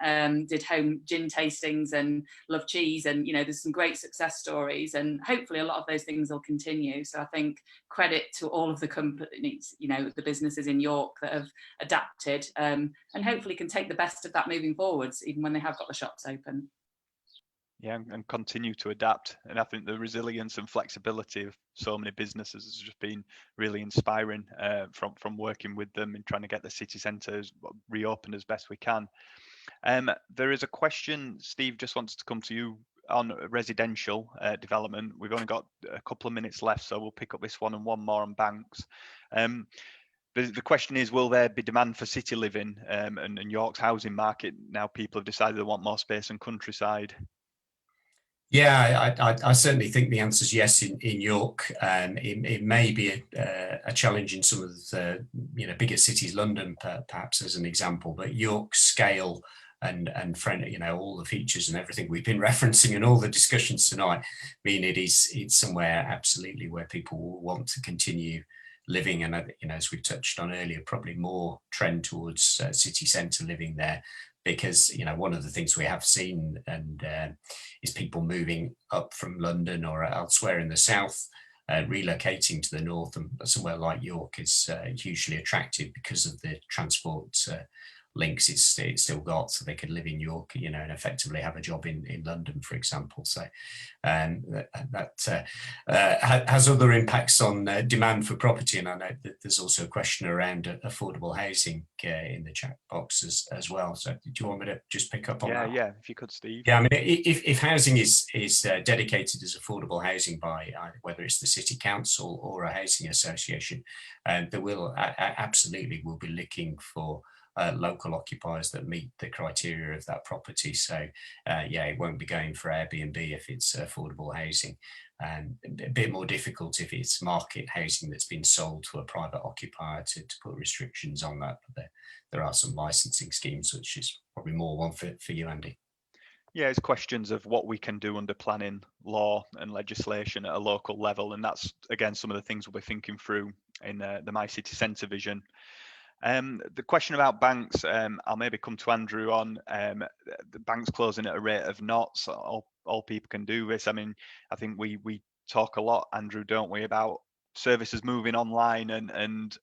did home gin tastings, and Love Cheese, and there's some great success stories, and hopefully a lot of those things will continue. So I think credit to all of the companies, the businesses in York that have adapted, and hopefully can take the best of that moving forwards, even when they have got the shops open. Yeah, and continue to adapt. And I think the resilience and flexibility of so many businesses has just been really inspiring from working with them and trying to get the city centres reopened as best we can. There is a question, Steve, just wants to come to you on residential development. We've only got a couple of minutes left, so we'll pick up this one and one more on banks. The question is, will there be demand for city living and York's housing market now people have decided they want more space and countryside? Yeah, I certainly think the answer is yes in York. It may be a challenge in some of the bigger cities, London perhaps as an example, but York's scale and all the features and everything we've been referencing and all the discussions tonight mean it's somewhere absolutely where people will want to continue living. And as we touched on earlier, probably more trend towards city centre living there. Because one of the things we have seen is people moving up from London or elsewhere in the south, relocating to the north, and somewhere like York is hugely attractive because of the transport links it's still got, so they could live in York, you know, and effectively have a job in London, for example. So that has other impacts on demand for property. And I know that there's also a question around affordable housing in the chat box as well. So do you want me to just pick up on that? Yeah, if you could, Steve. Yeah, I mean, if housing is dedicated as affordable housing by whether it's the city council or a housing association, there will absolutely will be looking for local occupiers that meet the criteria of that property. So yeah, it won't be going for Airbnb if it's affordable housing. And a bit more difficult if it's market housing that's been sold to a private occupier to put restrictions on that. But there are some licensing schemes, which is probably more one for you, Andy. Yeah, it's questions of what we can do under planning law and legislation at a local level. And that's, again, some of the things we'll be thinking through in the My City Centre vision. The question about banks, I'll maybe come to Andrew on. The banks closing at a rate of knots. All people can do this. I mean, I think we talk a lot, Andrew, don't we, about services moving online, and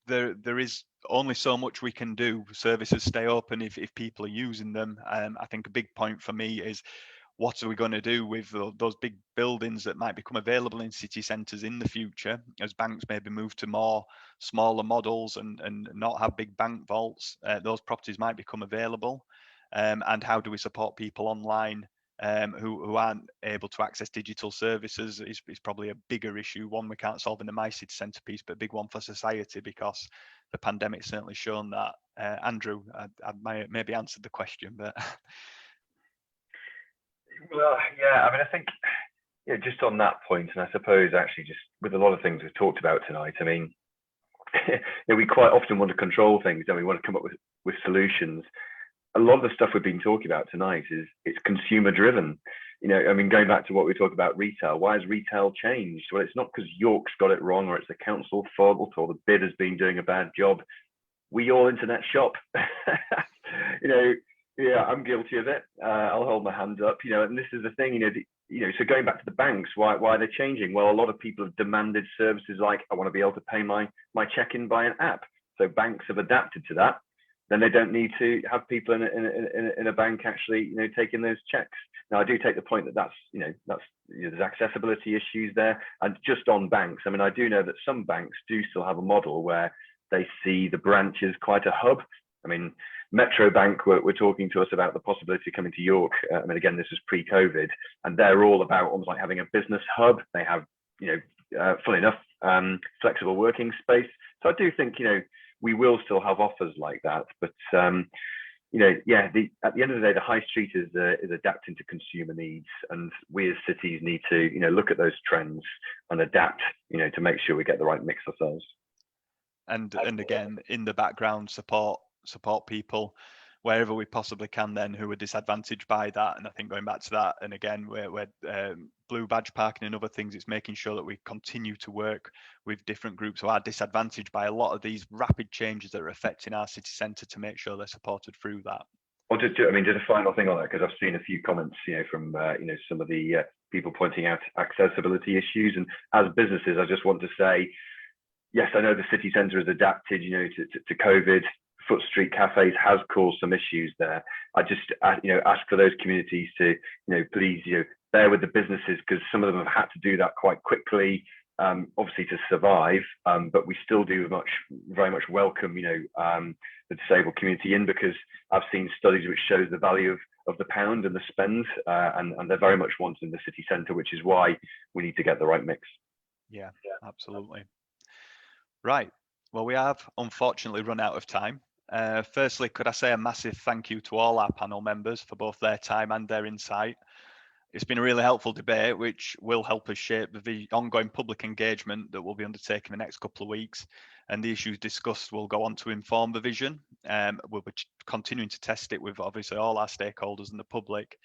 there is only so much we can do. Services stay open if people are using them. I think a big point for me is, what are we going to do with those big buildings that might become available in city centres in the future, as banks maybe move to more smaller models and not have big bank vaults? Those properties might become available, and how do we support people online who aren't able to access digital services is probably a bigger issue, one we can't solve in the My City Centre piece, but a big one for society, because the pandemic's certainly shown that. Andrew, I maybe answered the question, but well, yeah, I mean, I think, yeah, just on that point, and I suppose actually just with a lot of things we've talked about tonight, I mean, we quite often want to control things, and we want to come up with solutions. A lot of the stuff we've been talking about tonight it's consumer driven. You know, I mean, going back to what we talk about retail, why has retail changed? Well, it's not because York's got it wrong, or it's the council fault, or the bid has been doing a bad job. We all internet shop. You know, yeah, I'm guilty of it. I'll hold my hand up. You know, and this is the thing. You know, so going back to the banks, why are they changing? Well, a lot of people have demanded services like, I want to be able to pay my check-in by an app. So banks have adapted to that. Then they don't need to have people in a bank actually, you know, taking those checks. Now, I do take the point that there's accessibility issues there. And just on banks, I mean, I do know that some banks do still have a model where they see the branch as quite a hub. I mean, Metro Bank were talking to us about the possibility of coming to York. I mean, again, this was pre-COVID, and they're all about almost like having a business hub. They have, you know, full enough flexible working space. So I do think, you know, we will still have offers like that, but you know, yeah, at the end of the day, the high street is adapting to consumer needs, and we as cities need to, you know, look at those trends and adapt, you know, to make sure we get the right mix ourselves. And again, in the background, support people wherever we possibly can then who are disadvantaged by that. And I think going back to that, and again, we're blue badge parking and other things, it's making sure that we continue to work with different groups who are disadvantaged by a lot of these rapid changes that are affecting our city centre, to make sure they're supported through that. Well, just a final thing on that, because I've seen a few comments, you know, from you know, some of the people pointing out accessibility issues, and as businesses, I just want to say, yes, I know the city centre has adapted, you know, to COVID. Foot Street cafes has caused some issues there. I just, you know, ask for those communities to, you know, please, you know, bear with the businesses, because some of them have had to do that quite quickly, obviously to survive. But we still do very much welcome, you know, the disabled community in, because I've seen studies which shows the value of the pound and the spend, and they're very much wanted in the city centre, which is why we need to get the right mix. Yeah, absolutely. Right. Well, we have unfortunately run out of time. Firstly, could I say a massive thank you to all our panel members for both their time and their insight. It's been a really helpful debate, which will help us shape the ongoing public engagement that we'll be undertaking the next couple of weeks. And the issues discussed will go on to inform the vision. We'll be continuing to test it with obviously all our stakeholders and the public.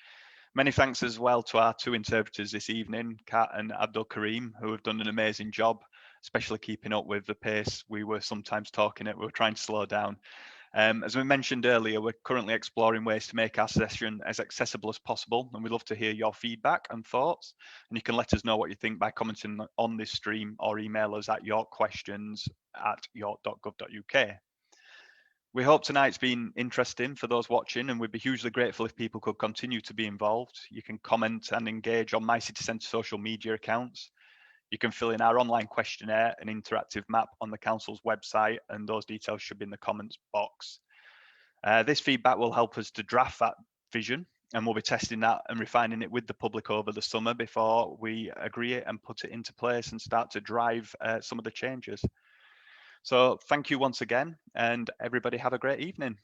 Many thanks as well to our two interpreters this evening, Kat and Abdul Karim, who have done an amazing job, especially keeping up with the pace we were sometimes talking at. We were trying to slow down. As we mentioned earlier, we're currently exploring ways to make our session as accessible as possible, and we'd love to hear your feedback and thoughts. And you can let us know what you think by commenting on this stream or email us at yorkquestions@york.gov.uk. We hope tonight's been interesting for those watching, and we'd be hugely grateful if people could continue to be involved. You can comment and engage on My City Centre social media accounts. You can fill in our online questionnaire and interactive map on the council's website, and those details should be in the comments box. This feedback will help us to draft that vision, and we'll be testing that and refining it with the public over the summer before we agree it and put it into place and start to drive some of the changes. So thank you once again, and everybody have a great evening.